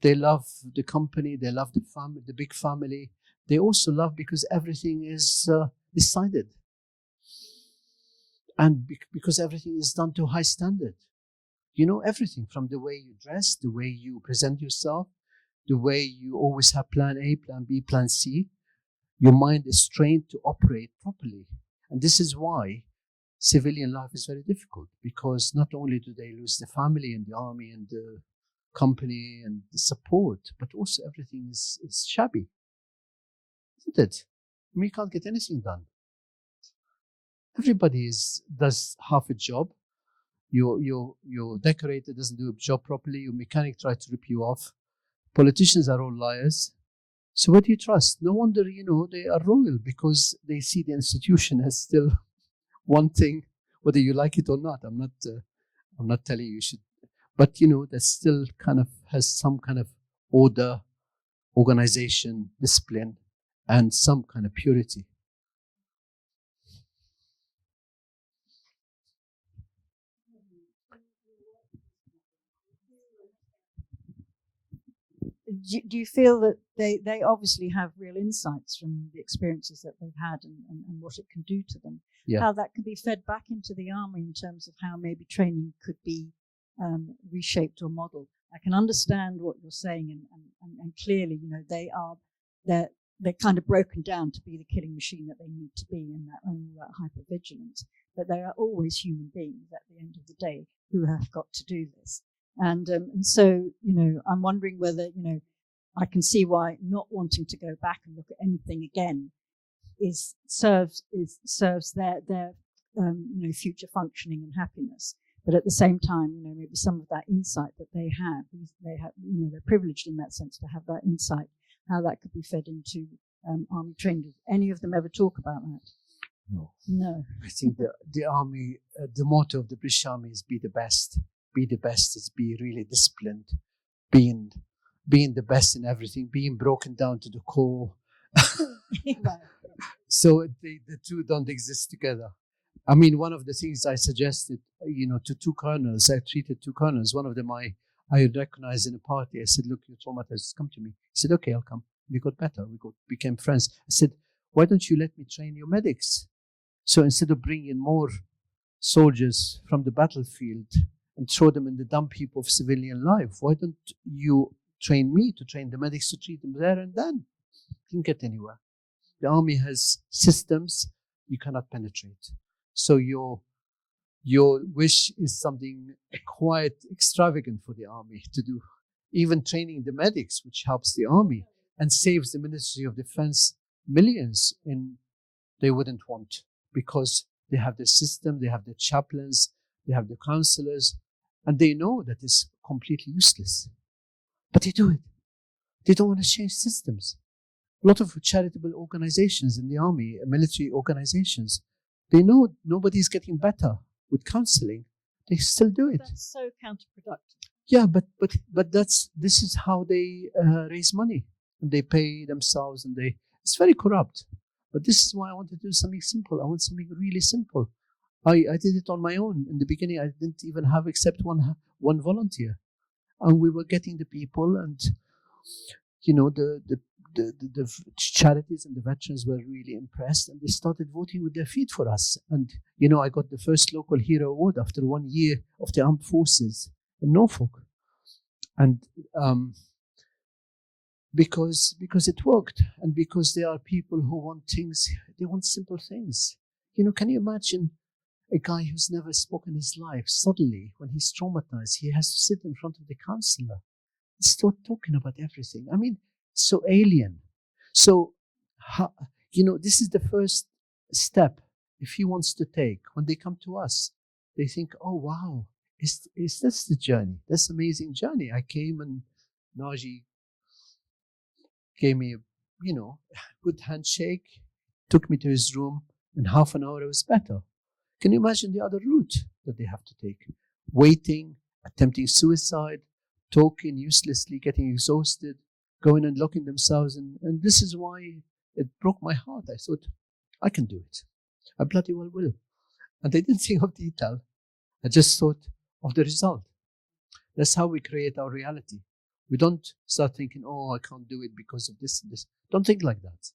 They love the company, they love the family, the big family. They also love because everything is decided. And because everything is done to a high standard. Everything from the way you dress, the way you present yourself, the way you always have plan A, plan B, plan C. Your mind is trained to operate properly. And this is why civilian life is very difficult, because not only do they lose the family and the army and the company and the support, but also everything is shabby, isn't it? We can't get anything done. Everybody does half a job. Your decorator doesn't do a job properly. Your mechanic tries to rip you off. Politicians are all liars. So what do you trust? No wonder, they are royal, because they see the institution as still one thing, whether you like it or not. I'm not telling you should, but that still kind of has some kind of order, organization, discipline, and some kind of purity. Do you feel that they obviously have real insights from the experiences that they've had and what it can do to them? Yeah. How that can be fed back into the army in terms of how maybe training could be reshaped or modeled? I can understand what you're saying, and clearly, they're kind of broken down to be the killing machine that they need to be, and that hypervigilance. But there are always human beings at the end of the day who have got to do this. And so, I'm wondering whether, I can see why not wanting to go back and look at anything again serves their future functioning and happiness. But at the same time, maybe some of that insight that they have, they're privileged in that sense to have that insight. how that could be fed into army training. Did any of them ever talk about that? No. No. I think the army, the motto of the British Army is be the best. Be the best is be really disciplined, being the best in everything, being broken down to the core. Right. So the two don't exist together. I mean, one of the things I suggested, to two colonels, I treated two colonels. One of them I recognized in a party. I said, look, you're traumatized, come to me. He said, okay, I'll come. We got better. Became friends. I said, why don't you let me train your medics? So instead of bringing more soldiers from the battlefield and throw them in the dump heap of civilian life, why don't you train me to train the medics to treat them there and then? Didn't get anywhere. The army has systems you cannot penetrate. So your wish is something quite extravagant for the army to do. Even training the medics, which helps the army and saves the Ministry of Defense millions, they wouldn't want, because they have the system, they have the chaplains, they have the counselors, and they know that it's completely useless. But they do it. They don't want to change systems. A lot of charitable organizations in the army, military organizations, they know nobody's getting better with counseling. They still do it. That's so counterproductive. Yeah, but this is how they raise money, and they pay themselves, and it's very corrupt. But this is why I want to do something simple. I want something really simple. I did it on my own. In the beginning, I didn't even have except one volunteer, and we were getting the people, and the charities and the veterans were really impressed, and they started voting with their feet for us. And I got the first local hero award after 1 year of the armed forces in Norfolk, and because it worked, and because there are people who want things. They want simple things. Can you imagine a guy who's never spoken his life, suddenly when he's traumatized, he has to sit in front of the counselor and start talking about everything? I mean, so alien. So, this is the first step if he wants to take. When they come to us, they think, oh, wow, is this the journey? This amazing journey. I came, and Naji gave me a good handshake, took me to his room. In half an hour, I was better. Can you imagine the other route that they have to take? Waiting, attempting suicide, talking uselessly, getting exhausted, going and locking themselves in. And this is why it broke my heart. I thought, I can do it. I bloody well will. And I didn't think of detail. I just thought of the result. That's how we create our reality. We don't start thinking, oh, I can't do it because of this and this. Don't think like that.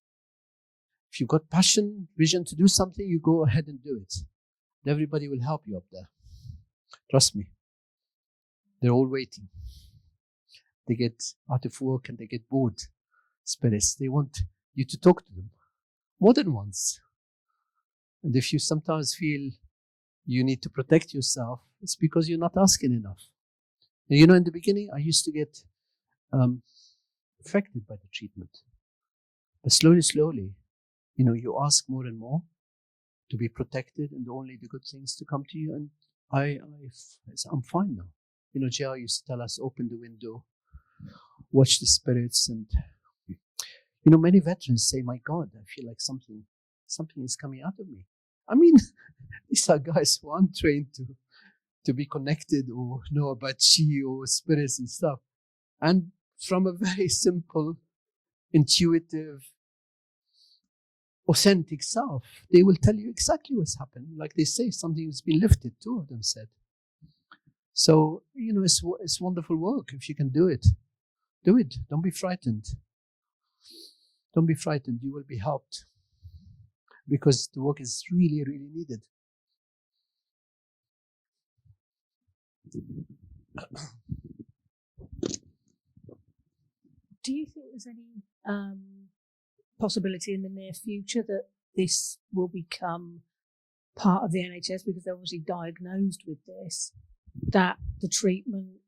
If you've got passion, vision to do something, you go ahead and do it. Everybody will help you up there. Trust me. They're all waiting. They get out of work and they get bored. Spirits, they want you to talk to them more than once. And if you sometimes feel you need to protect yourself, it's because you're not asking enough. And in the beginning, I used to get affected by the treatment. But slowly, you ask more and more to be protected, and only the good things to come to you. And I'm fine now. JR used to tell us, open the window, watch the spirits. And, many veterans say, my God, I feel like something is coming out of me. I mean, these are guys who aren't trained to be connected or know about chi or spirits and stuff. And from a very simple, intuitive, authentic self, they will tell you exactly what's happening. Like they say, something has been lifted, 2 of them said. So, it's wonderful work. If you can do it, do it. Don't be frightened. Don't be frightened. You will be helped, because the work is really, really needed. Do you think there's any possibility in the near future that this will become part of the NHS, because they're obviously diagnosed with this, that the treatment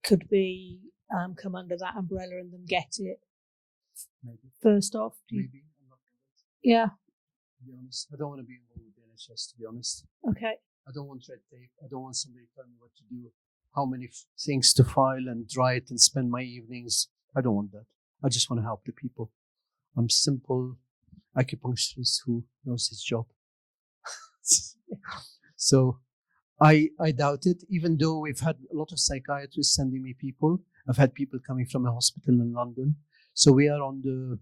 could be come under that umbrella and them get it? Maybe. First off? Maybe. I'm not convinced. Yeah. To be honest, I don't want to be involved with the NHS, to be honest. Okay. I don't want red tape. I don't want somebody telling me what to do, how many things to file and write and spend my evenings. I don't want that. I just want to help the people. I'm simple acupuncturist who knows his job. So I doubt it, even though we've had a lot of psychiatrists sending me people. I've had people coming from a hospital in London. So we are on the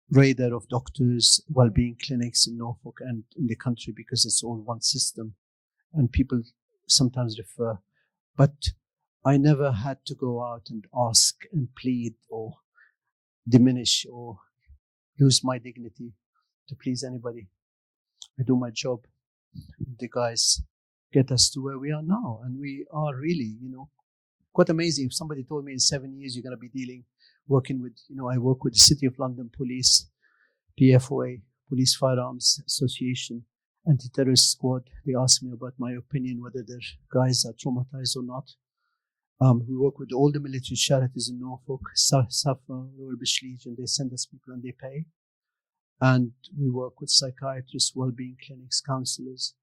radar of doctors' well-being clinics in Norfolk and in the country because it's all one system. And people sometimes refer. But I never had to go out and ask and plead or diminish or lose my dignity to please anybody. I do my job. The guys get us to where we are now. And we are really, quite amazing. If somebody told me in 7 years you're going to be working with, I work with the City of London Police, PFOA, Police Firearms Association, Anti-Terrorist Squad. They ask me about my opinion, whether their guys are traumatized or not. We work with all the military charities in Norfolk, SAFA, Royal British Legion. They send us people and they pay. And we work with psychiatrists, well-being clinics, counselors.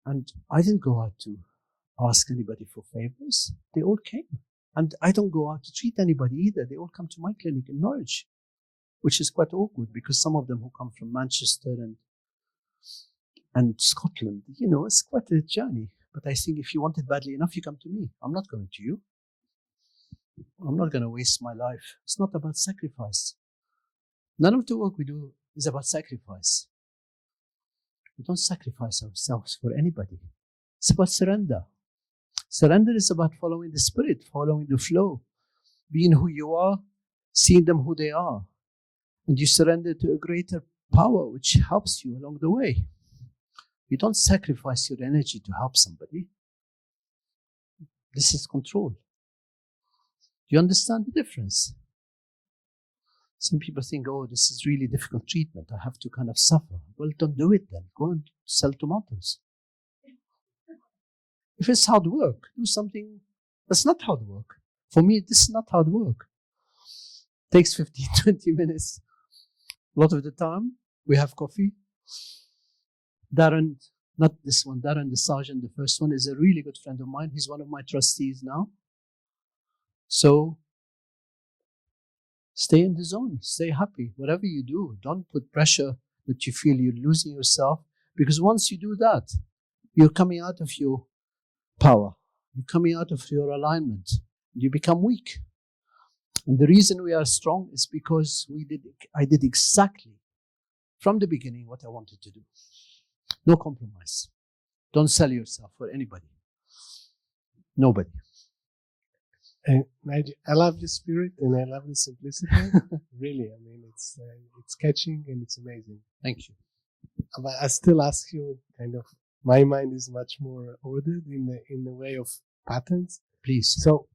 And I didn't go out to ask anybody for favors. They all came. And I don't go out to treat anybody either. They all come to my clinic in Norwich, which is quite awkward because some of them who come from Manchester and Scotland, it's quite a journey. But I think if you want it badly enough, you come to me. I'm not going to you. I'm not going to waste my life. It's not about sacrifice. None of the work we do is about sacrifice. We don't sacrifice ourselves for anybody. It's about surrender. Surrender is about following the spirit, following the flow, being who you are, seeing them who they are. And you surrender to a greater power which helps you along the way. You don't sacrifice your energy to help somebody. This is control. Do you understand the difference? Some people think, oh, this is really difficult treatment. I have to kind of suffer. Well, don't do it then. Go and sell tomatoes. If it's hard work, do something that's not hard work. For me, this is not hard work. It takes 15, 20 minutes. A lot of the time, we have coffee. Darren, not this one, Darren the sergeant, the first one, is a really good friend of mine. He's one of my trustees now. So, stay in the zone, stay happy. Whatever you do, don't put pressure that you feel you're losing yourself. Because once you do that, you're coming out of your power. You're coming out of your alignment. You become weak. And the reason we are strong is because I did exactly from the beginning what I wanted to do. No compromise. Don't sell yourself for anybody. Nobody. Naji, I love the spirit and I love the simplicity. Really, I mean, it's catching and it's amazing. Thank you. But I still ask you, kind of, my mind is much more ordered in the way of patterns. Please. So,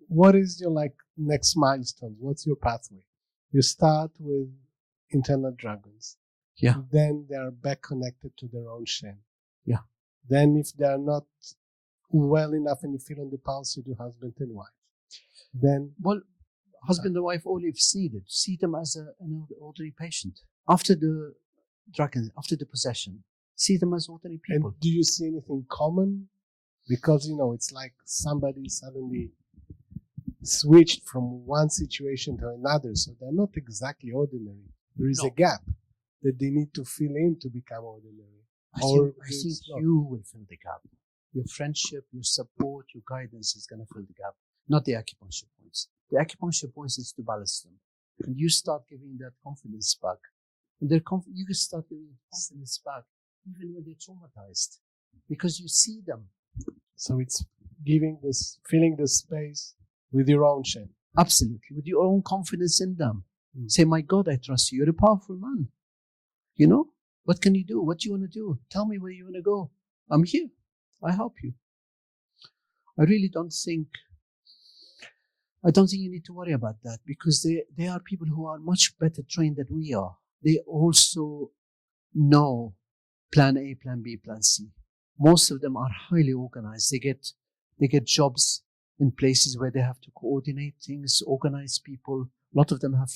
what is your next milestone? What's your pathway? You start with internal dragons. Yeah. Then they are back connected to their own Shen. Yeah. Then if they are not well enough and you feel on the pulse, you do husband and wife. Then, well, husband and wife only if it's needed. See them as an ordinary patient. After the dragon, after the possession, see them as ordinary people. And do you see anything common? Because, it's like somebody suddenly switched from one situation to another. So they're not exactly ordinary. There is a gap that they need to fill in to become ordinary. I think you will fill the gap. Your friendship, your support, your guidance is going to fill the gap, not the acupuncture points. The acupuncture points is to balance them. And you start giving that confidence back. And you can start giving confidence back even when they're traumatized because you see them. So it's filling the space with your own Shen. Absolutely. With your own confidence in them. Say, my God, I trust you. You're a powerful man. What can you do? What do you want to do? Tell me where you want to go. I'm here. I help you. I really don't think you need to worry about that because they are people who are much better trained than we are. They also know plan A, plan B, plan C. Most of them are highly organized. They get jobs in places where they have to coordinate things, organize people. A lot of them have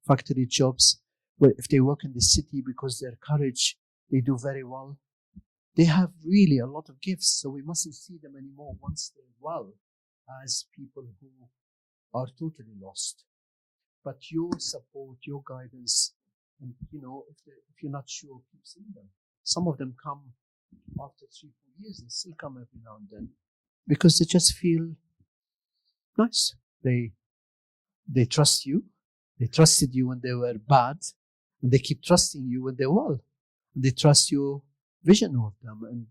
factory jobs where if they work in the city because their courage, they do very well. They have really a lot of gifts, so we mustn't see them anymore once they're well as people who are totally lost. But your support, your guidance, and if you're not sure, keep seeing them. Some of them come after 3-4 years. They still come every now and then because they just feel nice. They trust you. They trusted you when they were bad, and they keep trusting you when they're well. They trust your vision of them and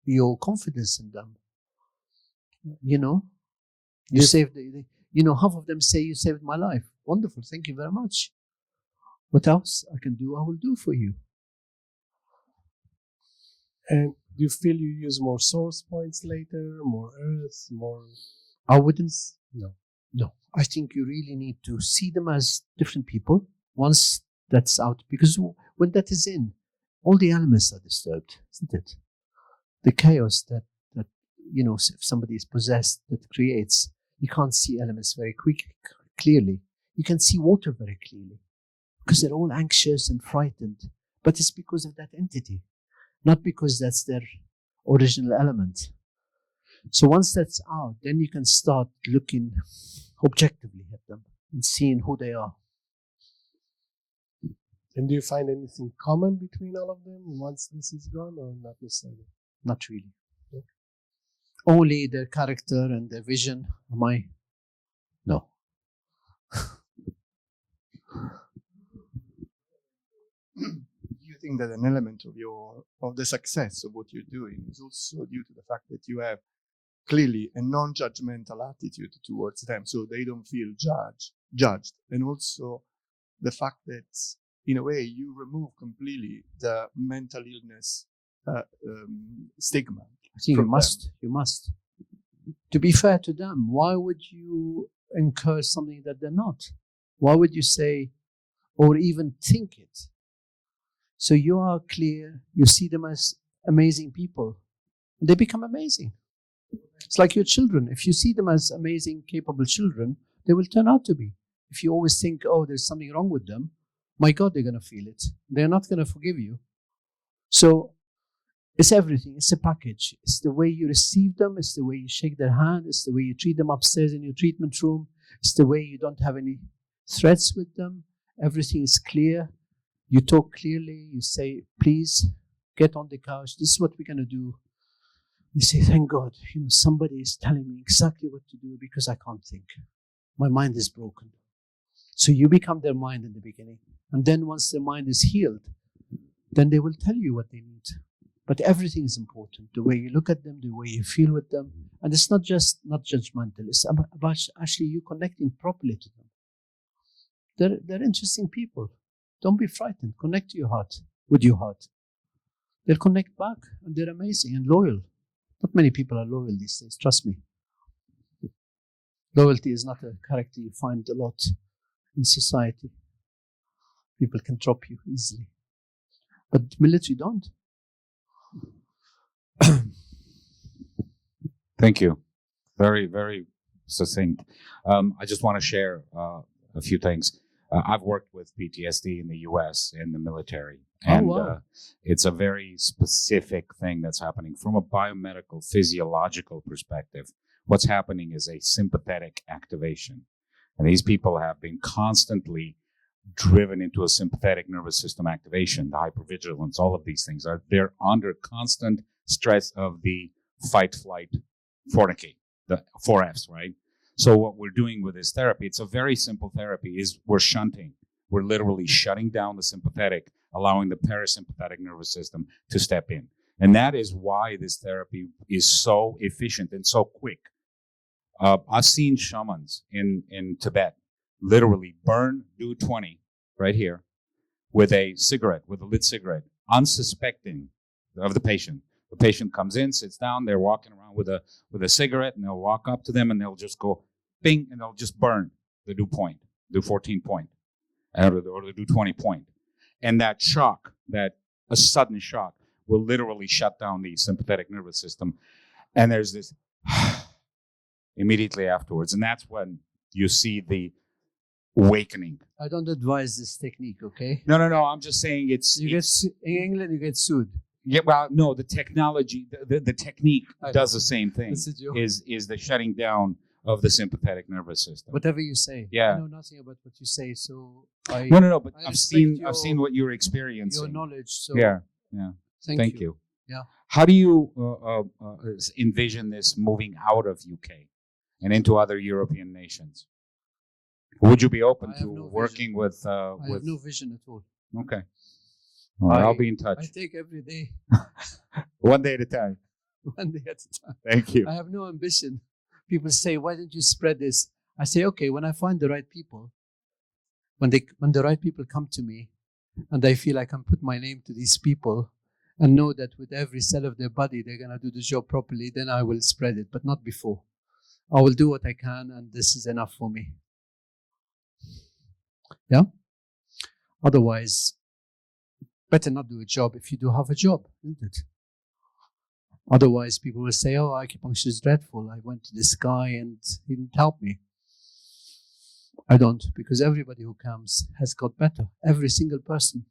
your confidence in them. You saved. Half of them say you saved my life. Wonderful. Thank you very much. What else I can do, I will do for you. And do you feel you use more source points later, more earth, more? I wouldn't. No. No. I think you really need to see them as different people once that's out, because when that is in, all the elements are disturbed, isn't it? The chaos that if somebody is possessed, that creates, you can't see elements very clearly. You can see water very clearly because they're all anxious and frightened, but it's because of that entity, not because that's their original element. So once that's out, then you can start looking objectively at them and seeing who they are. And do you find anything common between all of them once this is gone, or not necessarily? Not really. Okay. Only their character and their vision. No. Do you think that an element of the success of what you're doing is also due to the fact that you have clearly a non-judgmental attitude towards them, so they don't feel judged, and also the fact that in a way you remove completely the mental illness stigma? I think you must. To be fair to them, why would you encourage something that they're not? Why would you say or even think it? So you are clear, you see them as amazing people, they become amazing. It's like your children. If you see them as amazing, capable children, they will turn out to be. If you always think, oh, there's something wrong with them, my God, they're going to feel it. They're not going to forgive you. So it's everything. It's a package. It's the way you receive them. It's the way you shake their hand. It's the way you treat them upstairs in your treatment room. It's the way you don't have any threats with them. Everything is clear. You talk clearly. You say, please, get on the couch. This is what we're going to do. You say, thank God, somebody is telling me exactly what to do because I can't think. My mind is broken. So you become their mind in the beginning. And then once their mind is healed, then they will tell you what they need. But everything is important. The way you look at them, the way you feel with them. And it's not judgmental. It's about actually you connecting properly to them. They're interesting people. Don't be frightened. Connect to your heart, with your heart. They'll connect back and they're amazing and loyal. Not many people are loyal these days, trust me. Loyalty is not a character you find a lot in society. People can drop you easily. But military don't. Thank you. Very, very succinct. I just want to share a few things. I've worked with PTSD in the US in the military. And it's a very specific thing that's happening from a biomedical, physiological perspective. What's happening is a sympathetic activation. And these people have been constantly driven into a sympathetic nervous system activation, the hypervigilance, all of these things. They're under constant stress of the fight, flight, fornicate, the 4Fs, right? So what we're doing with this therapy, it's a very simple therapy, is we're shunting. We're literally shutting down the sympathetic, allowing the parasympathetic nervous system to step in. And that is why this therapy is so efficient and so quick. I've seen shamans in Tibet literally burn do 20 right here with a cigarette, with a lit cigarette, unsuspecting of the patient. The patient comes in, sits down, they're walking around with a cigarette, and they'll walk up to them and they'll just go bing, and they'll just burn the do 14 point, or the do 20 point. And that shock, a sudden shock, will literally shut down the sympathetic nervous system. And there's this immediately afterwards. And that's when you see the awakening. I don't advise this technique, okay? No. I'm just saying in England, you get sued. Yeah, well, no, the technology, the technique does the same thing. It's a joke. Is the shutting down of the sympathetic nervous system. Whatever you say. Yeah. I know nothing about what you say, so I No. But I I've respect seen what you're experiencing. your knowledge. So Yeah. thank you. Yeah. How do you envision this moving out of UK and into other European nations? Would you be open I have to no working with? I have no vision at all. Okay. All right, I'll be in I touch. take every day, One day at a time. one day at a time. Thank you. I have no ambition. People say, "Why don't you spread this?" I say, "Okay, when I find the right people, when the right people come to me, and I feel I can put my name to these people, and know that with every cell of their body they're gonna do the job properly, then I will spread it, but not before. I will do what I can, and this is enough for me. Yeah. Otherwise, better not do a job if you do have a job, isn't it? Otherwise, people will say, "Oh, acupuncture is dreadful. I went to this guy and he didn't help me." I don't, because everybody who comes has got better. Every single person.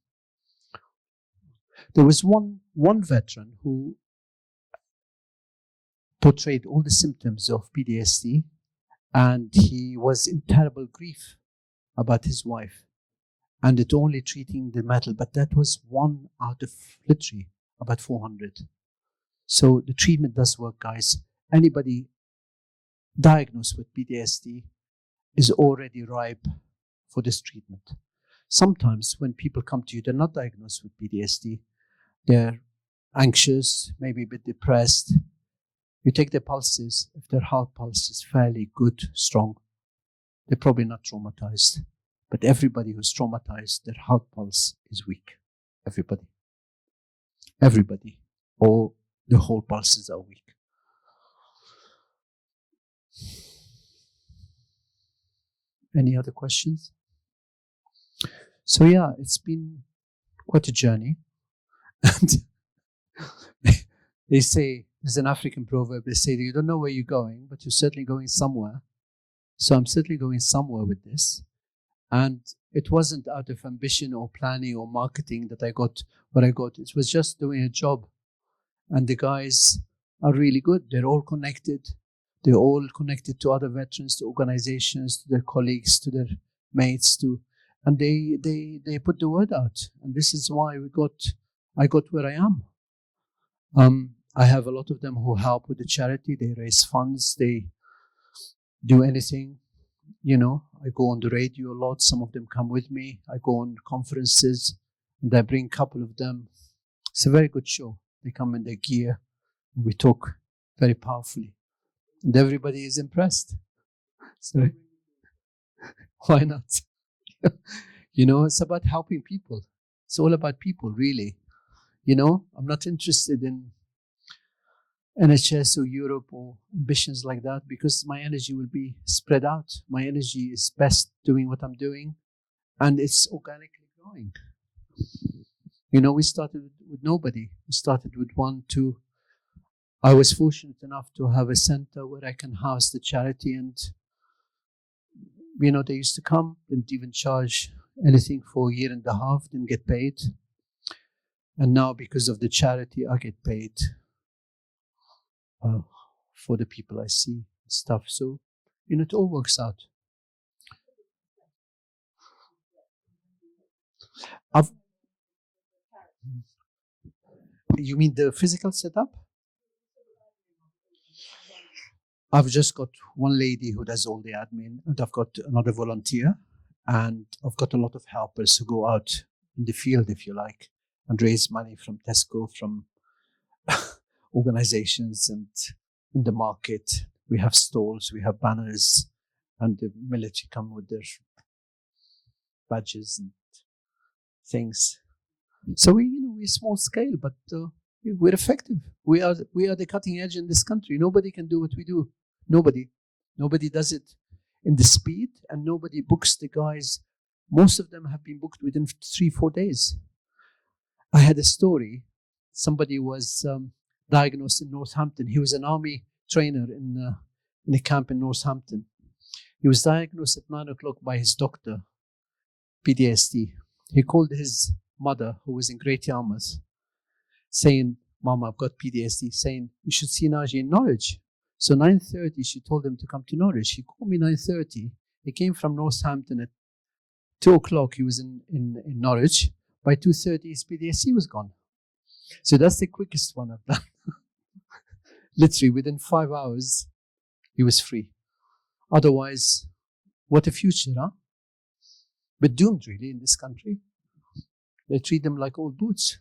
There was one veteran who portrayed all the symptoms of PTSD, and he was in terrible grief about his wife, and it only treating the metal, but that was one out of literally about 400. So the treatment does work, guys. Anybody diagnosed with PTSD is already ripe for this treatment. Sometimes when people come to you, they're not diagnosed with PTSD. They're anxious, maybe a bit depressed. You take their pulses. If their heart pulse is fairly good, strong, they're probably not traumatized. But everybody who's traumatized, their heart pulse is weak. Everybody. Everybody. Or the whole pulses are weak. Any other questions? So yeah, it's been quite a journey. And they say, there's an African proverb, they say that you don't know where you're going, but you're certainly going somewhere. So I'm certainly going somewhere with this. And it wasn't out of ambition or planning or marketing that I got what I got. It was just doing a job. And the guys are really good. They're all connected. They're all connected to other veterans, to organizations, to their colleagues, to their mates, and they put the word out. And this is why I got where I am. I have a lot of them who help with the charity. They raise funds. They do anything. You know, I go on the radio a lot. Some of them come with me. I go on conferences, and I bring a couple of them. It's a very good show. They come in their gear, and we talk very powerfully. And everybody is impressed. So, why not? You know, it's about helping people. It's all about people, really. You know, I'm not interested in NHS or Europe or ambitions like that, because my energy will be spread out. My energy is best doing what I'm doing, and it's organically growing. You know, we started with nobody. We started with 1, 2. I was fortunate enough to have a center where I can house the charity, and you know, they used to come, didn't even charge anything for a year and a half, didn't get paid. And now, because of the charity, I get paid for the people I see and stuff. So, you know, it all works out. You mean the physical setup? I've just got one lady who does all the admin, and I've got another volunteer, and I've got a lot of helpers who go out in the field, if you like, and raise money from Tesco, from organizations, and in the market. We have stalls, we have banners, and the military come with their badges and things. So we're small scale, but we're effective. We are the cutting edge in this country. Nobody can do what we do. Nobody does it in the speed, and nobody books the guys. Most of them have been booked within 3-4 days. I had a story. Somebody was diagnosed in Northampton. He was an army trainer in a camp in Northampton. He was diagnosed at 9 o'clock by his doctor, PTSD. He called his mother, who was in Great Yarmouth, saying, "Mom, I've got PTSD," saying, "You should see Naji in Norwich." So 9:30, she told him to come to Norwich. He called me 9:30. He came from Northampton at 2 o'clock. He was in Norwich. By 2:30, his PTSD was gone. So that's the quickest one I've done. Literally, within 5 hours, he was free. Otherwise, what a future, huh? But doomed, really, in this country. They treat them like old boots.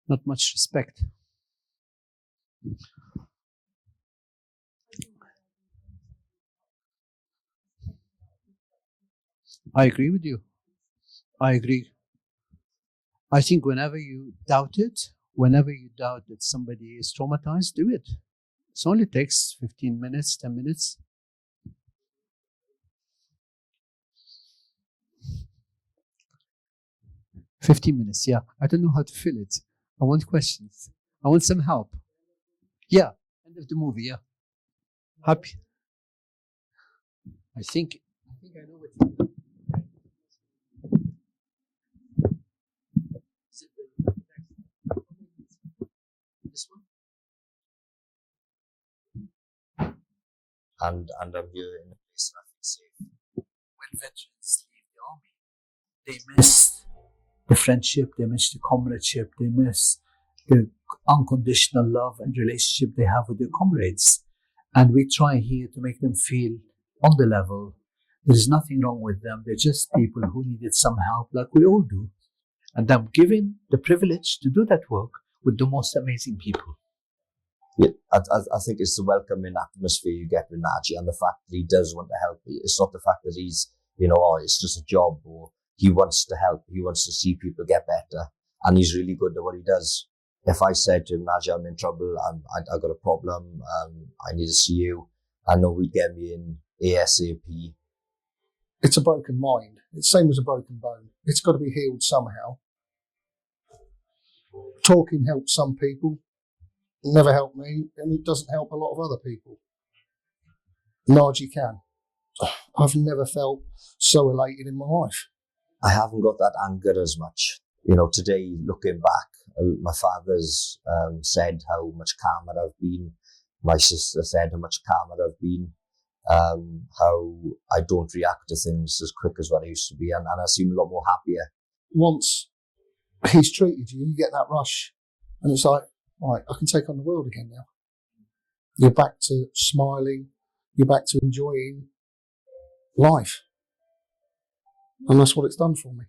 Not much respect. I agree with you. I agree. I think whenever you doubt it, whenever you doubt that somebody is traumatized, do it. It only takes 15 minutes, 10 minutes. "15 minutes, yeah. I don't know how to fill it. I want questions. I want some help." Yeah, end of the movie, yeah. Happy. I think I know what. Is it this one? And I'm here in a place that I feel safe. When veterans leave the army, they miss the friendship, they miss the comradeship, they miss the unconditional love and relationship they have with their comrades. And we try here to make them feel on the level. There is nothing wrong with them. They're just people who needed some help, like we all do. And I'm given the privilege to do that work with the most amazing people. Yeah, I think it's the welcoming atmosphere you get with Naji, and the fact that he does want to help. It's not the fact that he's, oh, it's just a job, or he wants to help. He wants to see people get better, and he's really good at what he does. If I said to him, Naji, I'm in trouble, I got a problem, I need to see you, I know he'd get me in ASAP. It's a broken mind. It's the same as a broken bone. It's got to be healed somehow. Talking helps some people, never helped me, and it doesn't help a lot of other people. Naji can. I've never felt so elated in my life. I haven't got that anger as much. Today, looking back, my father's said how much calmer I've been. My sister said how much calmer I've been. How I don't react to things as quick as what I used to be, and I seem a lot more happier. Once he's treated you, you get that rush, and it's like, right, I can take on the world again now. You're back to smiling, you're back to enjoying life, and that's what it's done for me.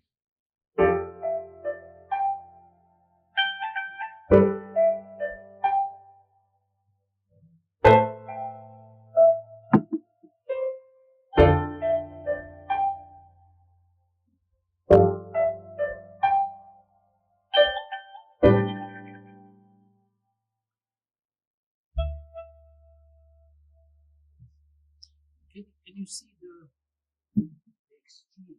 Can you see the extreme?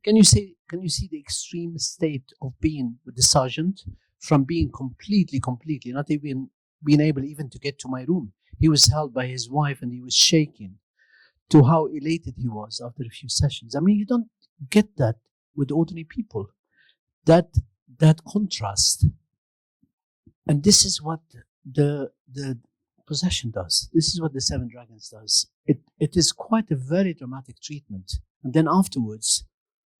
Can you see the extreme state of being with the sergeant, from being completely, not even being able even to get to my room? He was held by his wife and he was shaking, to how elated he was after a few sessions. I mean, you don't get that with ordinary people. That contrast. And this is what the possession does. This is what the Seven Dragons does. It is quite a very dramatic treatment. And then afterwards,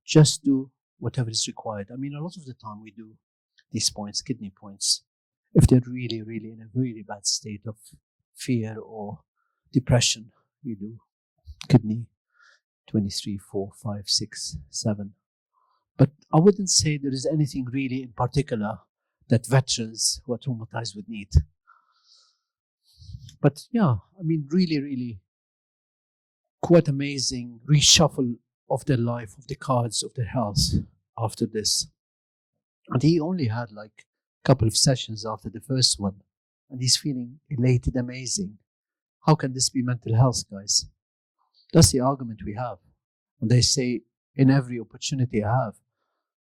just do whatever is required. I mean, a lot of the time we do these points, kidney points, if they're really, really in a really bad state of fear or depression, you do kidney 23, 4, 5, 6, 7. But I wouldn't say there is anything really in particular that veterans who are traumatized would need. But yeah, I mean, really, really quite amazing reshuffle of their life, of the cards, of their health after this. And he only had like a couple of sessions after the first one, and he's feeling elated, amazing. How can this be mental health, guys? That's the argument we have. And they say, in every opportunity I have,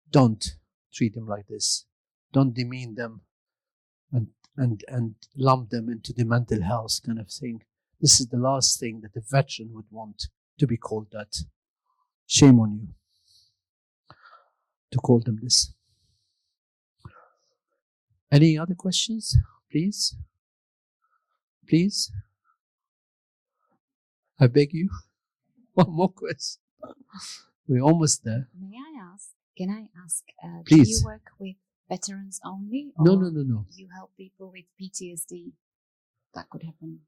don't treat them like this. Don't demean them and lump them into the mental health kind of thing. This is the last thing that a veteran would want to be called that. Shame on you to call them this. Any other questions, please? Please? I beg you. One more question. We're almost there. May I ask? Can I ask? Do Please. you work with veterans only? No, or no. You help people with PTSD. That could happen.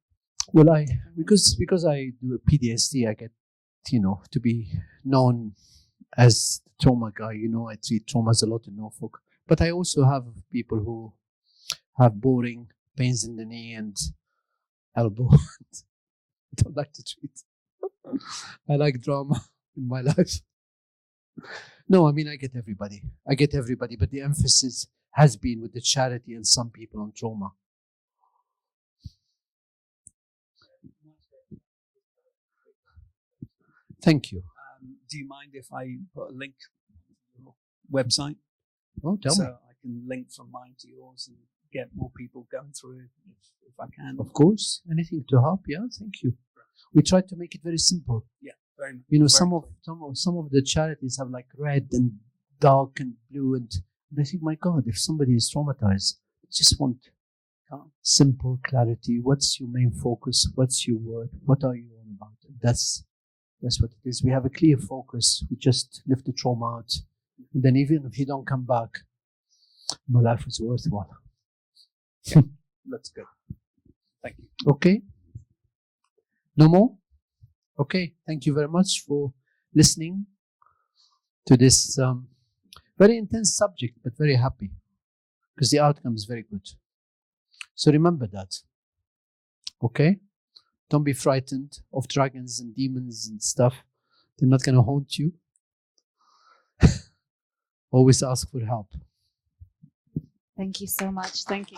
Well, because I do a PTSD, I get, to be known as the trauma guy. I treat traumas a lot in Norfolk. But I also have people who have boring pains in the knee and elbow. I don't like to treat. I like drama in my life. No, I get everybody. But the emphasis has been with the charity and some people on trauma. Thank you. Do you mind if I put a link to your website? Oh, tell so me. I can link from mine to yours and get more people going through if I can. Of course. Anything to help, yeah, thank you. We try to make it very simple. Yeah, very much. Some of the charities have like red and dark and blue, and I think, my God, if somebody is traumatized, I just want simple clarity. What's your main focus? What's your word? What are you on about? That's what it is. We have a clear focus. We just lift the trauma out. And then even if you don't come back, my life is worthwhile. That's good. Thank you. Okay. No more? Okay. Thank you very much for listening to this very intense subject, but very happy because the outcome is very good. So remember that. Okay? Don't be frightened of dragons and demons and stuff. They're not going to haunt you. Always ask for help. Thank you so much. Thank you.